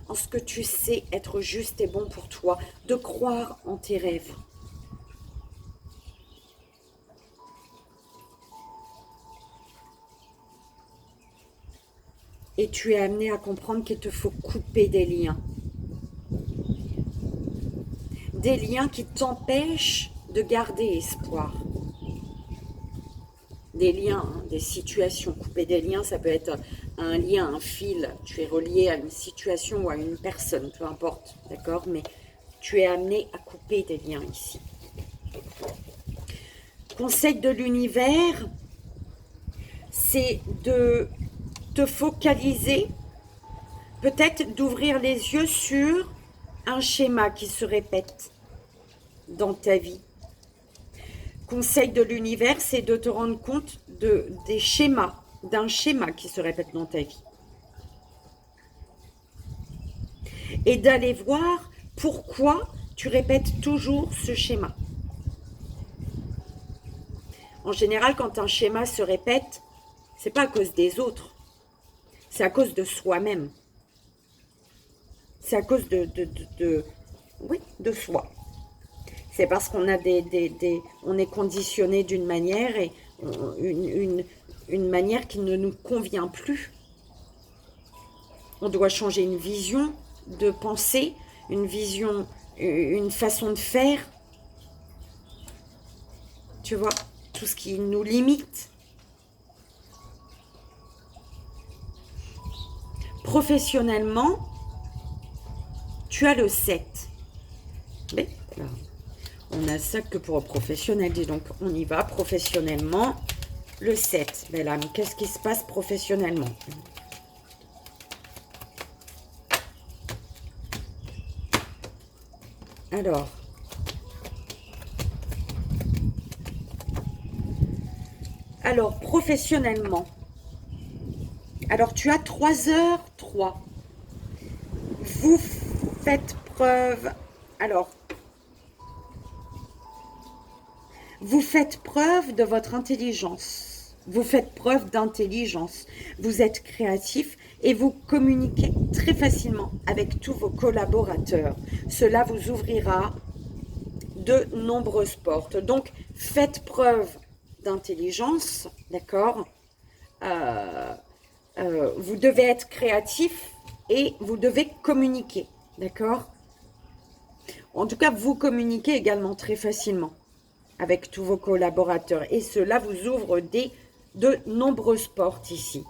en ce que tu sais être juste et bon pour toi, de croire en tes rêves. Et tu es amené à comprendre qu'il te faut couper des liens. Des liens qui t'empêchent de garder espoir. Des liens, hein, des situations. Couper des liens, ça peut être un lien, un fil. Tu es relié à une situation ou à une personne, peu importe, d'accord? Mais tu es amené à couper des liens ici. Conseil de l'univers, c'est de te focaliser, peut-être d'ouvrir les yeux sur un schéma qui se répète dans ta vie. Conseil de l'univers, c'est de te rendre compte d'un schéma qui se répète dans ta vie. Et d'aller voir pourquoi tu répètes toujours ce schéma. En général, quand un schéma se répète, c'est pas à cause des autres, c'est à cause de soi-même. C'est à cause de soi. C'est parce qu'on a on est conditionné d'une manière et une manière qui ne nous convient plus. On doit changer une vision de pensée, une vision, une façon de faire. Tu vois, tout ce qui nous limite. Professionnellement, tu as le 7. Mais, alors, on a ça que pour professionnel, dis donc, on y va professionnellement. Le 7, belle âme, qu'est-ce qui se passe professionnellement? Alors, professionnellement, alors tu as 3h03. Vous faites preuve, alors, vous faites preuve de votre intelligence. Vous faites preuve d'intelligence. Vous êtes créatif et vous communiquez très facilement avec tous vos collaborateurs. Cela vous ouvrira de nombreuses portes. Donc, faites preuve d'intelligence, d'accord? Vous devez être créatif et vous devez communiquer, d'accord? En tout cas, vous communiquez également très facilement avec tous vos collaborateurs. Et cela vous ouvre de nombreuses portes ici,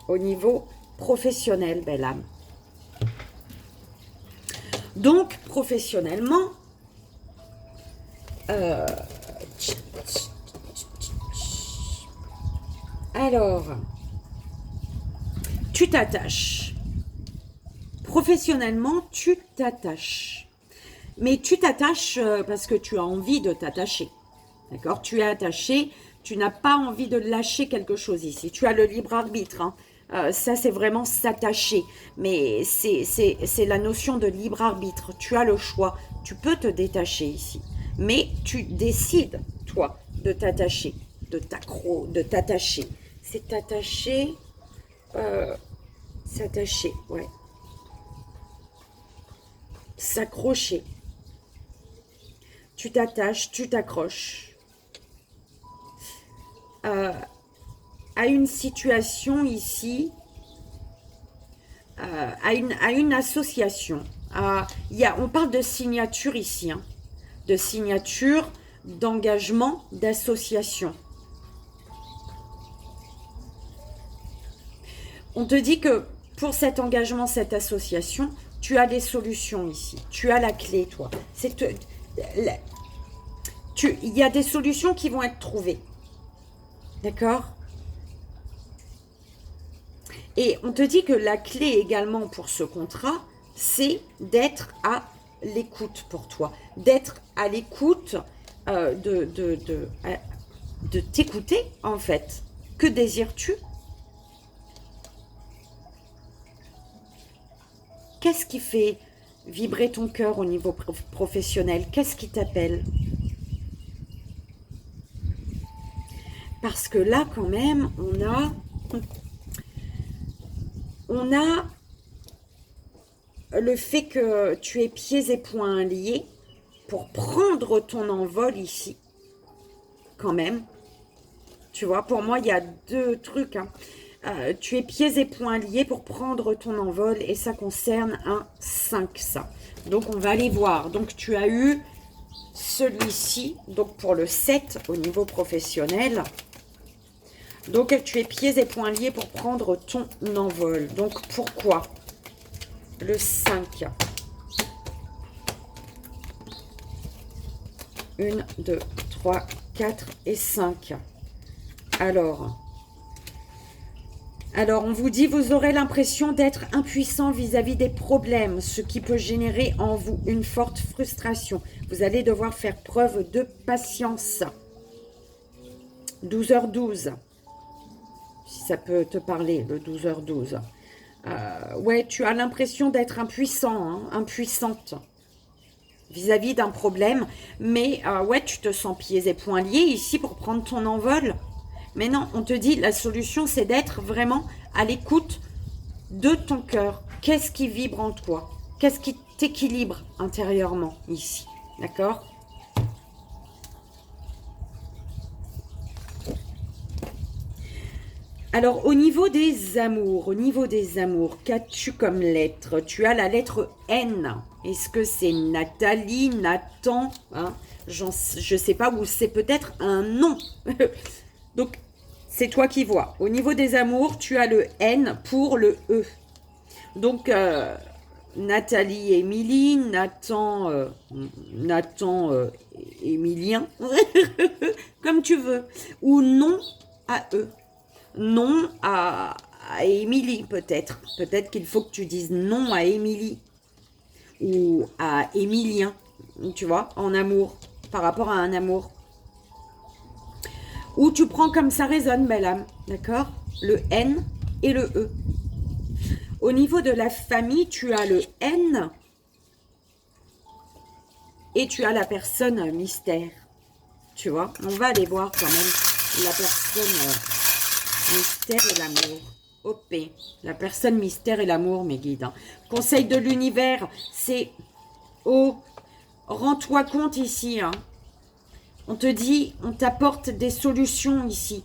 au niveau professionnel, belle âme. Donc, professionnellement, Alors, tu t'attaches. Professionnellement, tu t'attaches. Mais tu t'attaches parce que tu as envie de t'attacher. D'accord? Tu es attaché, tu n'as pas envie de lâcher quelque chose ici. Tu as le libre arbitre. Hein. Ça, c'est vraiment s'attacher. Mais c'est la notion de libre arbitre. Tu as le choix. Tu peux te détacher ici. Mais tu décides, toi, de t'attacher. De t'attacher. C'est t'attacher. S'attacher, ouais. S'accrocher. Tu t'attaches, tu t'accroches à une situation ici, à une association. On parle de signature ici, hein, de signature, d'engagement, d'association. On te dit que pour cet engagement, cette association, tu as des solutions ici. Tu as la clé, toi. Il y a des solutions qui vont être trouvées. D'accord? Et on te dit que la clé également pour ce contrat, c'est d'être à l'écoute pour toi. D'être à l'écoute, de t'écouter, en fait. Que désires-tu? Qu'est-ce qui fait vibrer ton cœur au niveau professionnel? Qu'est-ce qui t'appelle? Parce que là, quand même, on a le fait que tu aies pieds et poings liés pour prendre ton envol ici. Quand même. Tu vois, pour moi, il y a deux trucs. Hein. Tu es pieds et poings liés pour prendre ton envol et ça concerne un 5, ça. Donc, on va aller voir. Donc, tu as eu celui-ci, donc pour le 7 au niveau professionnel. Donc, tu es pieds et poings liés pour prendre ton envol. Donc, pourquoi le 5? 1, 2, 3, 4 et 5. Alors, on vous dit, vous aurez l'impression d'être impuissant vis-à-vis des problèmes, ce qui peut générer en vous une forte frustration. Vous allez devoir faire preuve de patience. 12h12. Si ça peut te parler, le 12h12. Ouais, tu as l'impression d'être impuissant, hein, impuissante vis-à-vis d'un problème. Mais ouais, tu te sens pieds et poings liés ici pour prendre ton envol. Mais non, on te dit, la solution, c'est d'être vraiment à l'écoute de ton cœur. Qu'est-ce qui vibre en toi? Qu'est-ce qui t'équilibre intérieurement ici? D'accord? Alors, au niveau des amours, qu'as-tu comme lettre? Tu as la lettre N. Est-ce que c'est Nathalie, Nathan, hein? Je ne sais pas, ou c'est peut-être un nom. Donc, c'est toi qui vois. Au niveau des amours, tu as le N pour le E. Donc, Nathalie, Émilie, Nathan, Émilien, comme tu veux. Ou non à E. Non à Émilie, peut-être. Peut-être qu'il faut que tu dises non à Émilie. Ou à Émilien, tu vois, en amour, par rapport à un amour. Ou tu prends comme ça résonne, belle âme, d'accord? Le N et le E. Au niveau de la famille, tu as le N et tu as la personne mystère. Tu vois? On va aller voir quand même la personne mystère et l'amour. OP. La personne mystère et l'amour, mes guides. Hein. Conseil de l'univers, c'est... Oh, rends-toi compte ici, hein. On te dit, on t'apporte des solutions ici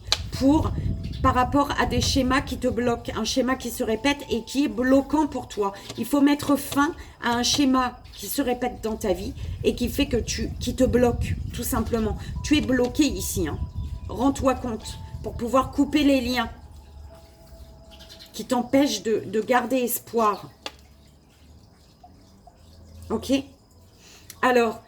par rapport à des schémas qui te bloquent, un schéma qui se répète et qui est bloquant pour toi. Il faut mettre fin à un schéma qui se répète dans ta vie et qui fait que qui te bloque, tout simplement. Tu es bloqué ici, hein. Rends-toi compte pour pouvoir couper les liens qui t'empêchent de garder espoir. Ok? Alors,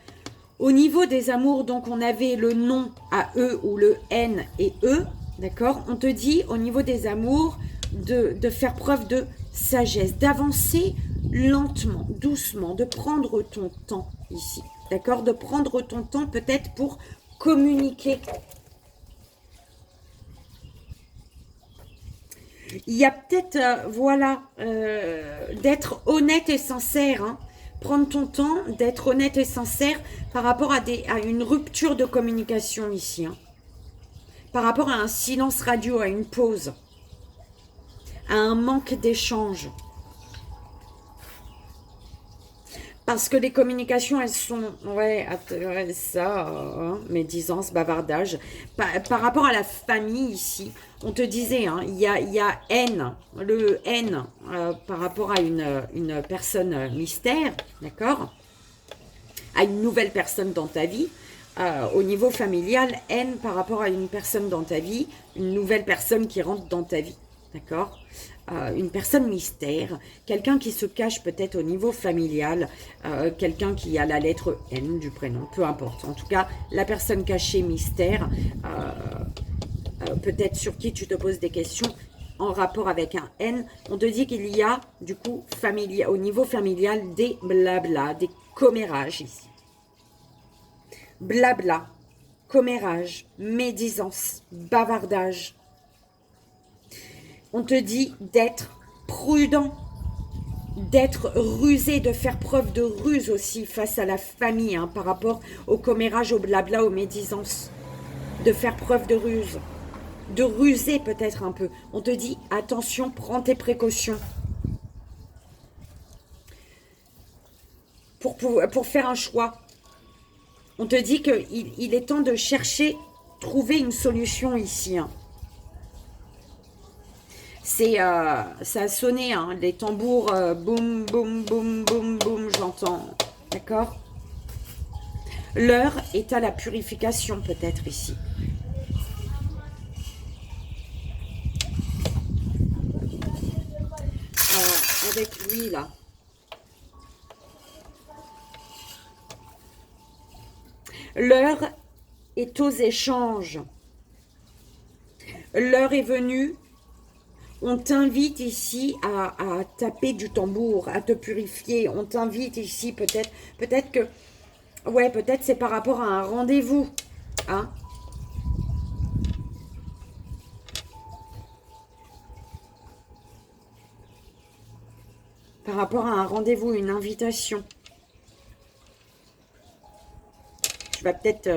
Au niveau des amours, donc on avait le non à eux ou le N et eux, d'accord? On te dit au niveau des amours de faire preuve de sagesse, d'avancer lentement, doucement, de prendre ton temps ici, d'accord? De prendre ton temps peut-être pour communiquer. Il y a peut-être, voilà, d'être honnête et sincère, hein. Prendre ton temps d'être honnête et sincère par rapport à une rupture de communication ici, hein. Par rapport à un silence radio, à une pause, à un manque d'échange. Parce que les communications, elles sont, ouais, ça, médisance, bavardage. Par rapport à la famille ici, on te disait, hein, il y a haine, le haine par rapport à une personne mystère, d'accord? À une nouvelle personne dans ta vie. Au niveau familial, haine par rapport à une personne dans ta vie, une nouvelle personne qui rentre dans ta vie, d'accord? Une personne mystère, quelqu'un qui se cache peut-être au niveau familial, quelqu'un qui a la lettre N du prénom, peu importe. En tout cas, la personne cachée mystère, peut-être sur qui tu te poses des questions en rapport avec un N. On te dit qu'il y a du coup au niveau familial des blabla, des commérages ici. Blabla, commérage, médisance, bavardage. On te dit d'être prudent, d'être rusé, de faire preuve de ruse aussi face à la famille, hein, par rapport au commérage, au blabla, aux médisances. De faire preuve de ruse, de ruser peut-être un peu. On te dit, attention, prends tes précautions. Pour faire un choix. On te dit qu'il est temps de chercher, trouver une solution ici, hein. Ça a sonné, hein, les tambours, boum, boum, boum, boum, boum, j'entends, d'accord? L'heure est à la purification, peut-être, ici. Avec lui, là. L'heure est aux échanges. L'heure est venue. On t'invite ici à taper du tambour, à te purifier. On t'invite ici peut-être que, ouais, peut-être c'est par rapport à un rendez-vous, hein. Par rapport à un rendez-vous, une invitation. Tu vas peut-être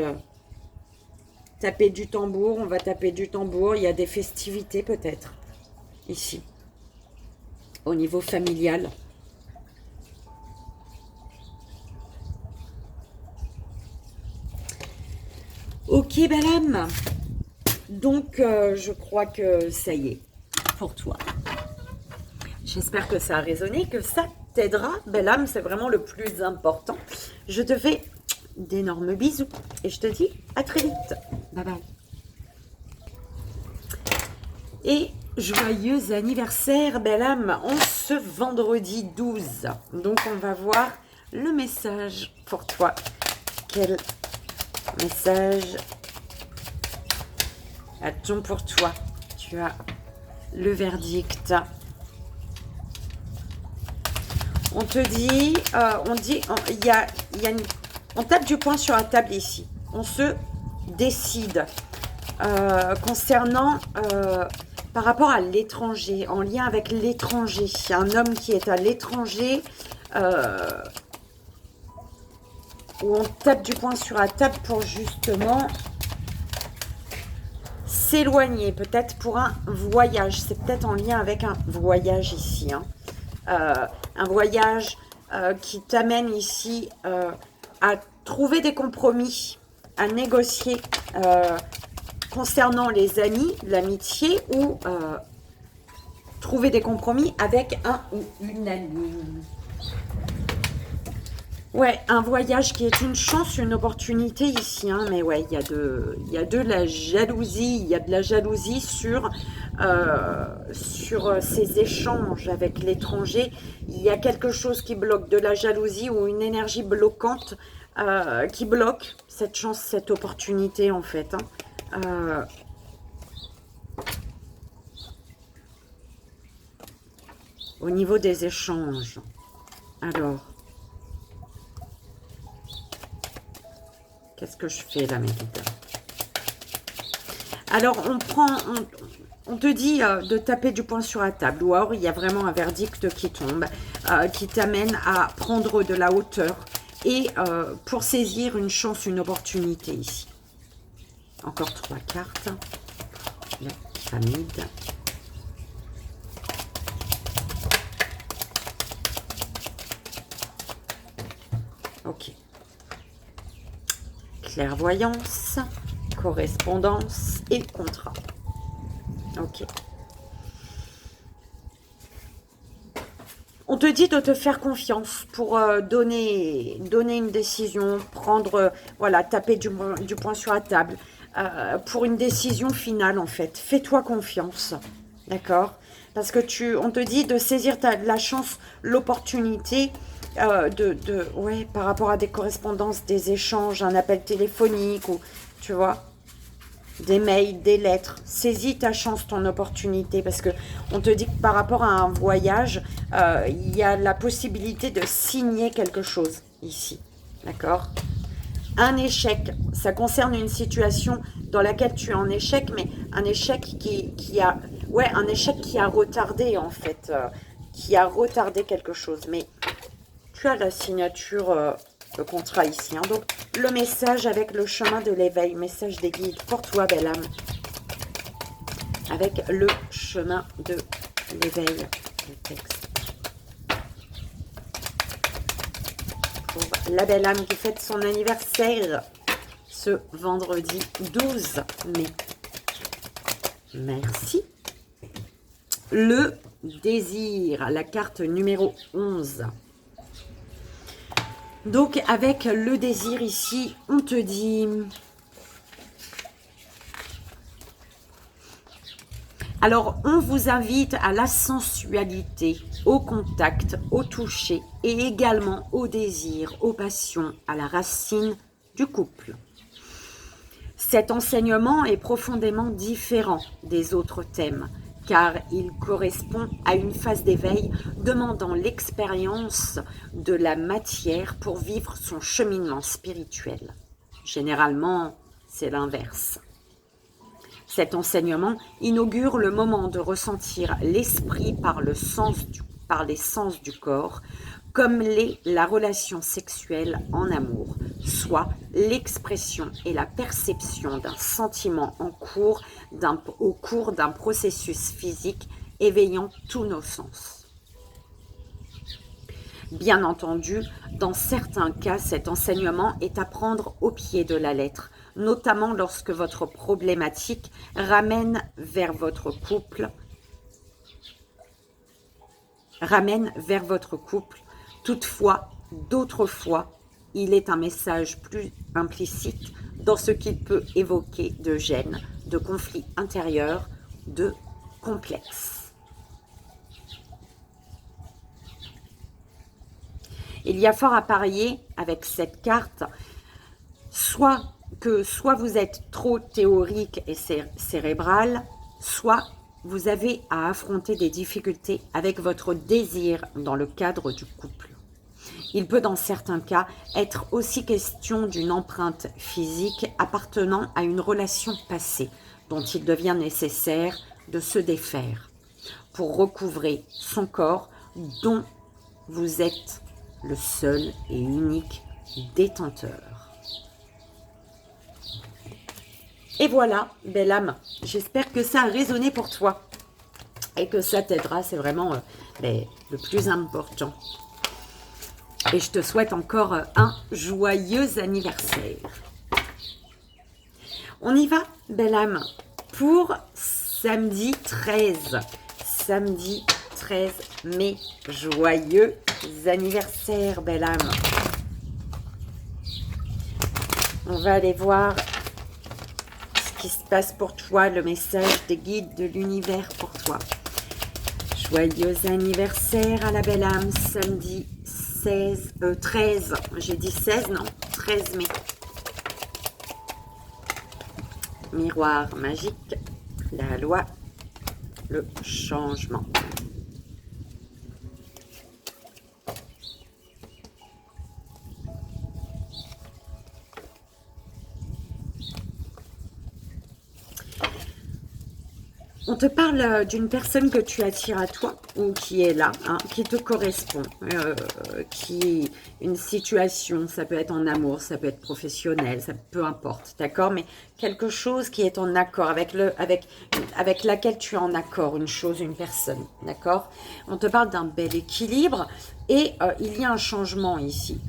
taper du tambour, on va taper du tambour. Il y a des festivités peut-être. Ici, au niveau familial. Ok, Balam. Donc, je crois que ça y est, pour toi. J'espère que ça a résonné, que ça t'aidera. Balam, c'est vraiment le plus important. Je te fais d'énormes bisous et je te dis à très vite. Bye bye. Et joyeux anniversaire, belle âme, en ce vendredi 12. Donc, on va voir le message pour toi. Quel message a-t-on pour toi? Tu as le verdict. On te dit, on tape du poing sur la table ici. On se décide concernant... par rapport à l'étranger, en lien avec l'étranger, il y a un homme qui est à l'étranger, où on tape du poing sur la table pour justement s'éloigner, peut-être pour un voyage. C'est peut-être en lien avec un voyage ici, hein. Un voyage qui t'amène ici à trouver des compromis, à négocier concernant les amis, l'amitié, ou trouver des compromis avec un ou une amie. Ouais, un voyage qui est une chance, une opportunité ici, hein, mais ouais, il y a de la jalousie, il y a de la jalousie sur ces échanges avec l'étranger. Il y a quelque chose qui bloque, de la jalousie ou une énergie bloquante qui bloque cette chance, cette opportunité en fait. Au niveau des échanges, alors, qu'est-ce que je fais là, mes guides? Alors, on te dit de taper du poing sur la table, ou alors il y a vraiment un verdict qui tombe, qui t'amène à prendre de la hauteur et pour saisir une chance, une opportunité ici. Encore 3 cartes. La pyramide. Ok. Clairvoyance, correspondance et contrat. Ok. On te dit de te faire confiance pour donner une décision, prendre, voilà, taper du poing sur la table pour une décision finale en fait. Fais-toi confiance, d'accord? Parce que on te dit de saisir la chance, l'opportunité ouais, par rapport à des correspondances, des échanges, un appel téléphonique ou, tu vois, des mails, des lettres. Saisis ta chance, ton opportunité, parce que on te dit que par rapport à un voyage, il y a la possibilité de signer quelque chose ici, d'accord? Un échec, ça concerne une situation dans laquelle tu es en échec, mais un échec un échec qui a retardé en fait, qui a retardé quelque chose, mais tu as la signature, le contrat ici. Hein. Donc, le message avec le chemin de l'éveil, message des guides pour toi, belle âme. Avec le chemin de l'éveil, le texte. Pour la belle âme qui fête son anniversaire ce vendredi 12 mai. Merci. Le désir, la carte numéro 11. Donc, avec le désir ici, on te dit... Alors, on vous invite à la sensualité, au contact, au toucher et également au désir, aux passions, à la racine du couple. Cet enseignement est profondément différent des autres thèmes, car il correspond à une phase d'éveil demandant l'expérience de la matière pour vivre son cheminement spirituel. Généralement, c'est l'inverse. Cet enseignement inaugure le moment de ressentir l'esprit par les sens du corps, comme l'est la relation sexuelle en amour, soit l'expression et la perception d'un sentiment au cours d'un processus physique éveillant tous nos sens. Bien entendu, dans certains cas, cet enseignement est à prendre au pied de la lettre, notamment lorsque votre problématique ramène vers votre couple. Toutefois, d'autres fois, il est un message plus implicite dans ce qu'il peut évoquer de gêne, de conflits intérieurs, de complexes. Il y a fort à parier avec cette carte, soit vous êtes trop théorique et cérébral, soit vous avez à affronter des difficultés avec votre désir dans le cadre du couple. Il peut dans certains cas être aussi question d'une empreinte physique appartenant à une relation passée dont il devient nécessaire de se défaire pour recouvrer son corps dont vous êtes le seul et unique détenteur. Et voilà, belle âme, j'espère que ça a résonné pour toi et que ça t'aidera, c'est vraiment le plus important. Et je te souhaite encore un joyeux anniversaire. On y va, belle âme, pour samedi 13. Samedi 13 mai, joyeux anniversaire, belle âme. On va aller voir ce qui se passe pour toi, le message des guides de l'univers pour toi. Joyeux anniversaire à la belle âme, samedi 13, j'ai dit 16, non, 13 mai. Miroir magique, la loi, le changement. On te parle d'une personne que tu attires à toi ou qui est là, hein, qui te correspond, qui une situation, ça peut être en amour, ça peut être professionnel, ça peu importe, d'accord, mais quelque chose qui est en accord avec laquelle tu es en accord, une chose, une personne, d'accord. On te parle d'un bel équilibre et il y a un changement ici.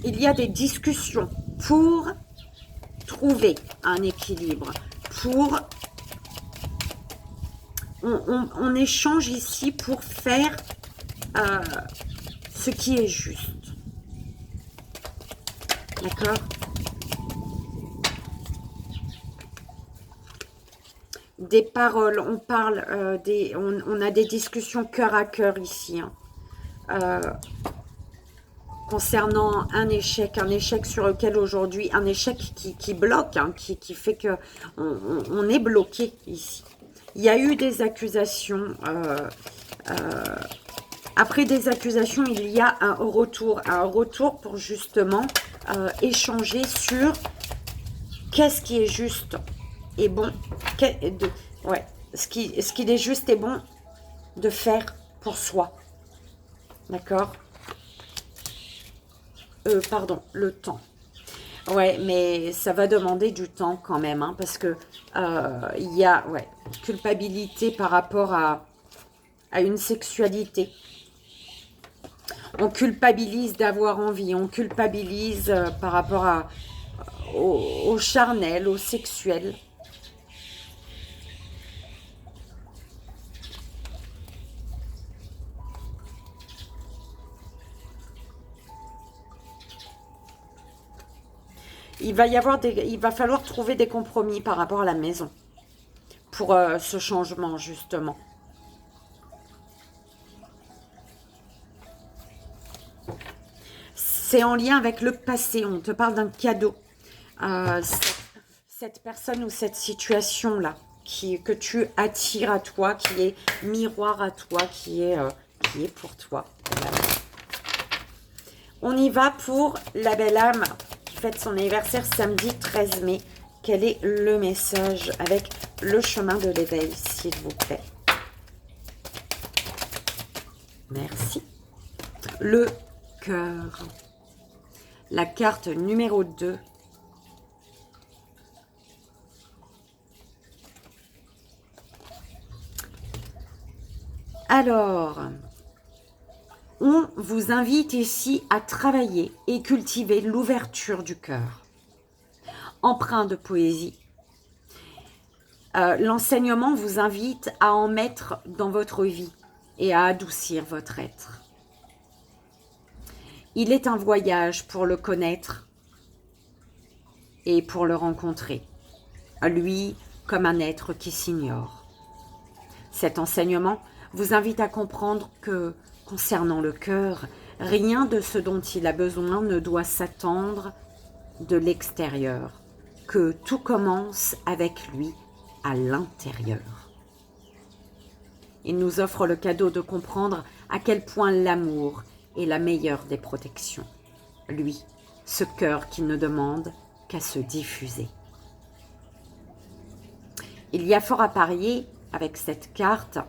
Il y a des discussions pour trouver un équilibre, pour on échange ici pour faire ce qui est juste. D'accord? Des paroles, on parle, on a des discussions cœur à cœur ici. Hein. Concernant un échec sur lequel aujourd'hui, un échec qui bloque, hein, qui fait que on est bloqué ici. Il y a eu des accusations. Après des accusations, il y a un retour pour justement échanger sur qu'est-ce qui est juste et bon, ouais, ce qu'il est juste et bon de faire pour soi. D'accord? Pardon, le temps. Ouais, mais ça va demander du temps quand même, hein, parce que il y a culpabilité par rapport à une sexualité. On culpabilise d'avoir envie, on culpabilise par rapport au charnel, au sexuel. Il va falloir trouver des compromis par rapport à la maison pour ce changement, justement. C'est en lien avec le passé. On te parle d'un cadeau. Cette personne ou cette situation-là que tu attires à toi, qui est miroir à toi, qui est pour toi. On y va pour la belle âme qui fête son anniversaire samedi 13 mai. Quel est le message avec le chemin de l'éveil, s'il vous plaît? Merci. Le cœur. La carte numéro 2. Alors, on vous invite ici à travailler et cultiver l'ouverture du cœur. Empreint de poésie. L'enseignement vous invite à en mettre dans votre vie et à adoucir votre être. Il est un voyage pour le connaître et pour le rencontrer, lui comme un être qui s'ignore. Cet enseignement vous invite à comprendre que, concernant le cœur, rien de ce dont il a besoin ne doit s'attendre de l'extérieur, que tout commence avec lui à l'intérieur. Il nous offre le cadeau de comprendre à quel point l'amour est la meilleure des protections. Lui, ce cœur qui ne demande qu'à se diffuser. Il y a fort à parier avec cette carte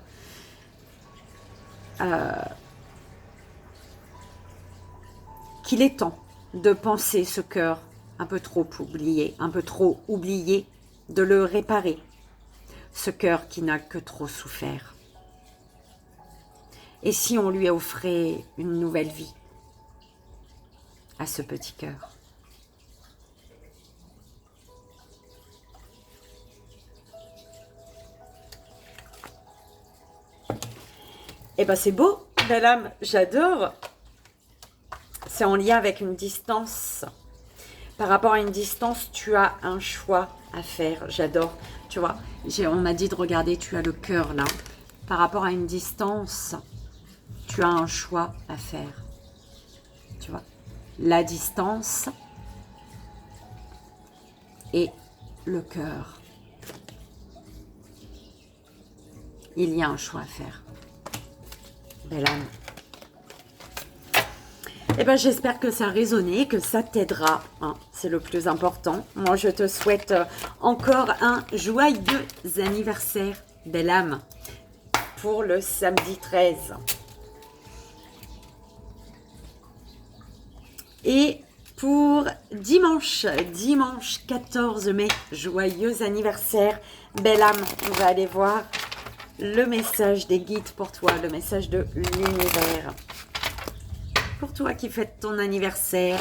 qu'il est temps de penser ce cœur un peu trop oublié, de le réparer. Ce cœur qui n'a que trop souffert. Et si on lui offrait une nouvelle vie à ce petit cœur? Eh ben c'est beau, belle âme, j'adore. C'est en lien avec une distance. Par rapport à une distance, tu as un choix à faire. J'adore. Tu vois, on m'a dit de regarder, tu as le cœur là. Par rapport à une distance, tu as un choix à faire. Tu vois, la distance et le cœur. Il y a un choix à faire. Belle âme. Eh ben, j'espère que ça a résonné, que ça t'aidera. Hein, c'est le plus important. Moi, je te souhaite encore un joyeux anniversaire, belle âme, pour le samedi 13. Et pour dimanche 14 mai, joyeux anniversaire, belle âme. On va aller voir le message des guides pour toi, le message de l'univers. Pour toi qui fête ton anniversaire,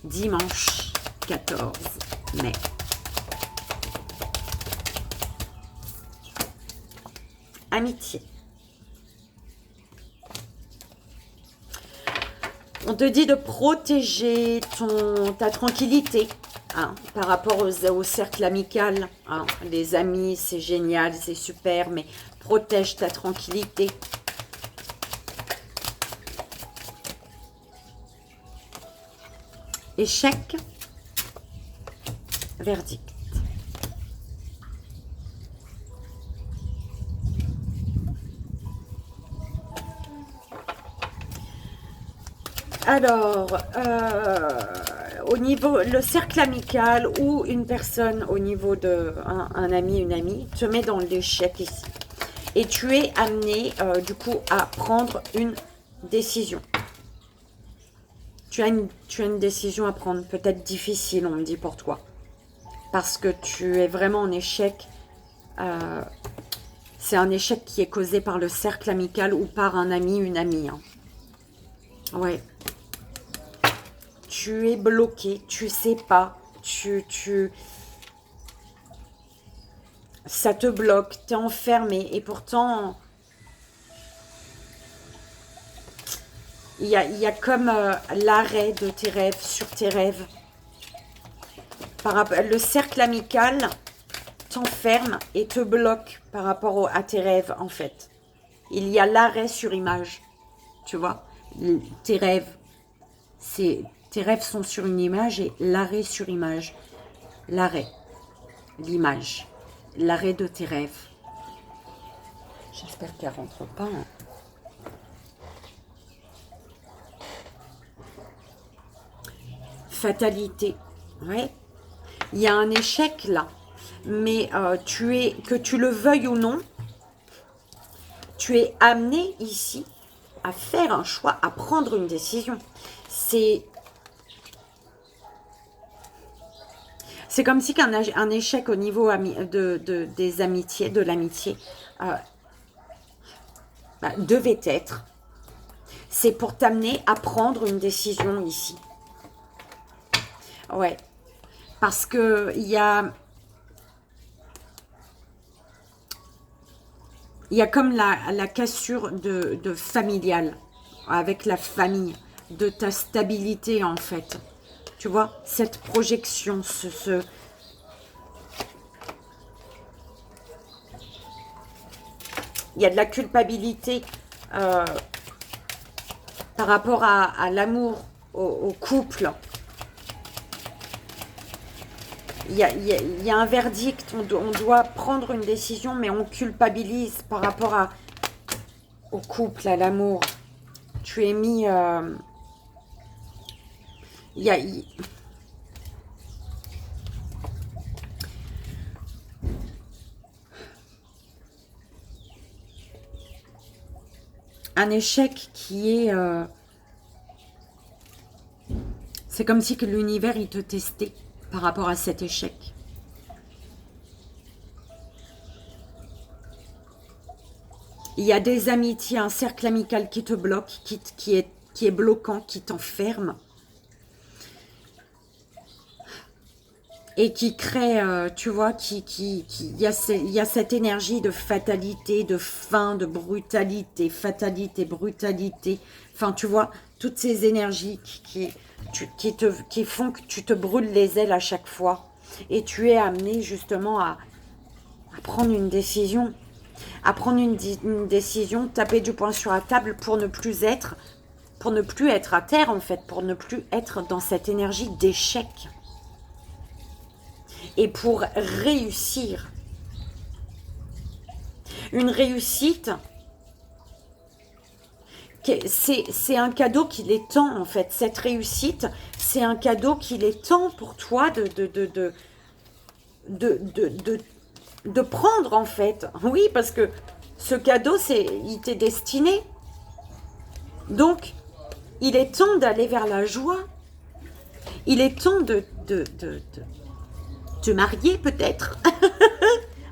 dimanche 14 mai. Amitié. On te dit de protéger ta tranquillité, hein, par rapport au cercle amical. Hein. Les amis, c'est génial, c'est super, mais protège ta tranquillité. Échec, verdict. Alors, au niveau, le cercle amical ou une personne au niveau de un ami, une amie, te met dans l'échec ici. Et tu es amené, du coup, à prendre une décision. Tu as une décision à prendre, peut-être difficile, on me dit pour toi. Parce que tu es vraiment en échec. C'est un échec qui est causé par le cercle amical ou par un ami, une amie. Hein. Ouais. Tu es bloqué, tu sais pas, ça te bloque, tu es enfermé et pourtant, il y a comme l'arrêt de tes rêves, sur tes rêves. Le cercle amical t'enferme et te bloque par rapport à tes rêves en fait. Il y a l'arrêt sur image, tu vois, tes rêves, tes rêves sont sur une image et l'arrêt sur image. L'arrêt, l'image, l'arrêt de tes rêves. J'espère qu'elle ne rentre pas. Hein. Fatalité. Ouais. Il y a un échec là. Mais que tu le veuilles ou non, tu es amené ici à faire un choix, à prendre une décision. C'est comme si un échec au niveau des amitiés, de l'amitié, devait être. C'est pour t'amener à prendre une décision ici. Ouais. Parce que il y a comme la cassure de familiale, avec la famille, de ta stabilité en fait. Tu vois, cette projection, il y a de la culpabilité par rapport à l'amour, au couple. Il y a un verdict, on doit prendre une décision, mais on culpabilise par rapport au couple, à l'amour. Tu es mis... un échec qui est... c'est comme si que l'univers, il te testait par rapport à cet échec. Il y a des amitiés, un cercle amical qui te bloque, qui est bloquant, qui t'enferme. Et qui crée, tu vois, il y a cette énergie de fatalité, de fin, de brutalité, fatalité, brutalité. Enfin, tu vois, toutes ces énergies qui font que tu te brûles les ailes à chaque fois. Et tu es amené justement à prendre une décision. À prendre une décision, taper du poing sur la table pour ne plus être pour ne plus être à terre, en fait, pour ne plus être dans cette énergie d'échec. Et pour réussir. Une réussite, c'est un cadeau qu'il est temps, en fait. Cette réussite, c'est un cadeau qu'il est temps pour toi de prendre, en fait. Oui, parce que ce cadeau, il t'est destiné. Donc, il est temps d'aller vers la joie. Il est temps de te marier, peut-être.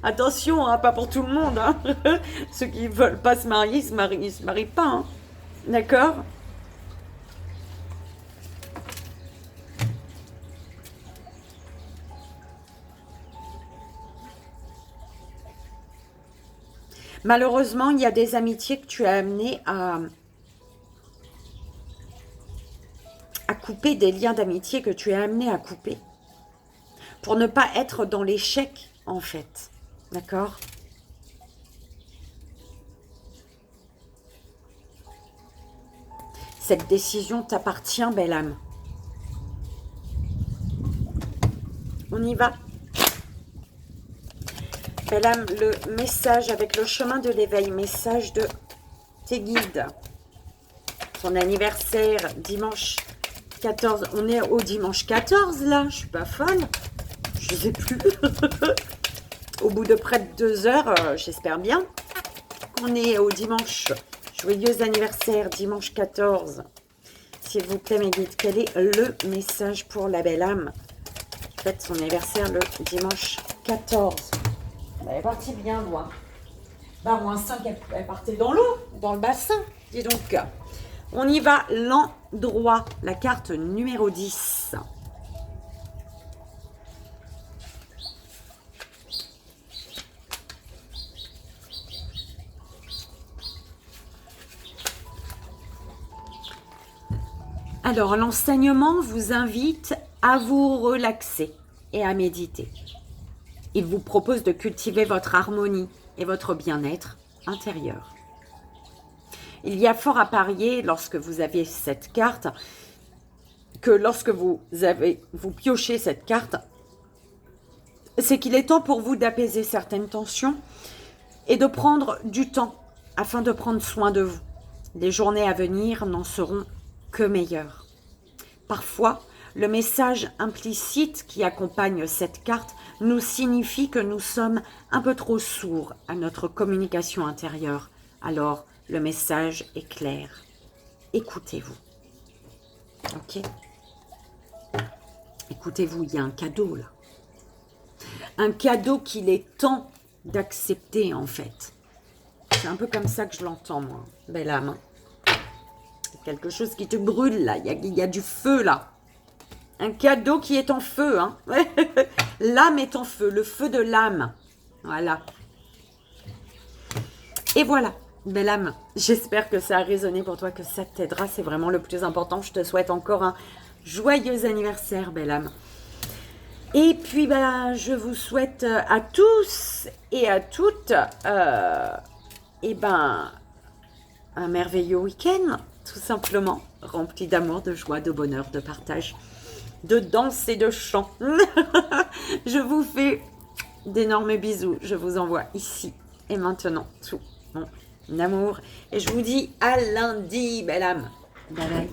Attention, hein, pas pour tout le monde. Hein. Ceux qui ne veulent pas se marier, ils se marient pas. Hein. D'accord? Malheureusement, il y a des amitiés que tu as amenées à couper, des liens d'amitié que tu es amené à couper. Pour ne pas être dans l'échec, en fait. D'accord? Cette décision t'appartient, belle âme. On y va. Belle âme, le message avec le chemin de l'éveil, message de tes guides. Ton anniversaire, dimanche 14. On est au dimanche 14, là. Je suis pas folle. Je sais plus. Au bout de près de 2 heures, j'espère bien. On est au dimanche. Joyeux anniversaire, dimanche 14. S'il vous plaît, mes guides, quel est le message pour la belle âme qui fête son anniversaire le dimanche 14? Elle est partie bien loin. Bah, moins 5, elle partait dans l'eau, dans le bassin. Dis donc. On y va, l'endroit, la carte numéro 10. Alors, l'enseignement vous invite à vous relaxer et à méditer. Il vous propose de cultiver votre harmonie et votre bien-être intérieur. Il y a fort à parier, lorsque vous avez cette carte, que lorsque vous piochez cette carte, c'est qu'il est temps pour vous d'apaiser certaines tensions et de prendre du temps afin de prendre soin de vous. Les journées à venir n'en seront que meilleures. Parfois, le message implicite qui accompagne cette carte nous signifie que nous sommes un peu trop sourds à notre communication intérieure. Alors, le message est clair. Écoutez-vous. Ok? Écoutez-vous, il y a un cadeau là. Un cadeau qu'il est temps d'accepter en fait. C'est un peu comme ça que je l'entends moi, belle âme. Quelque chose qui te brûle là, il y a du feu là. Un cadeau qui est en feu. Hein. L'âme est en feu, le feu de l'âme. Voilà. Et voilà. Belle âme, j'espère que ça a résonné pour toi, que ça t'aidera, c'est vraiment le plus important. Je te souhaite encore un joyeux anniversaire, belle âme. Et puis, ben, je vous souhaite à tous et à toutes et ben, un merveilleux week-end, tout simplement, rempli d'amour, de joie, de bonheur, de partage, de danse et de chant. Je vous fais d'énormes bisous, je vous envoie ici et maintenant tout mon amour. Et je vous dis à lundi, belle âme. Bye bye.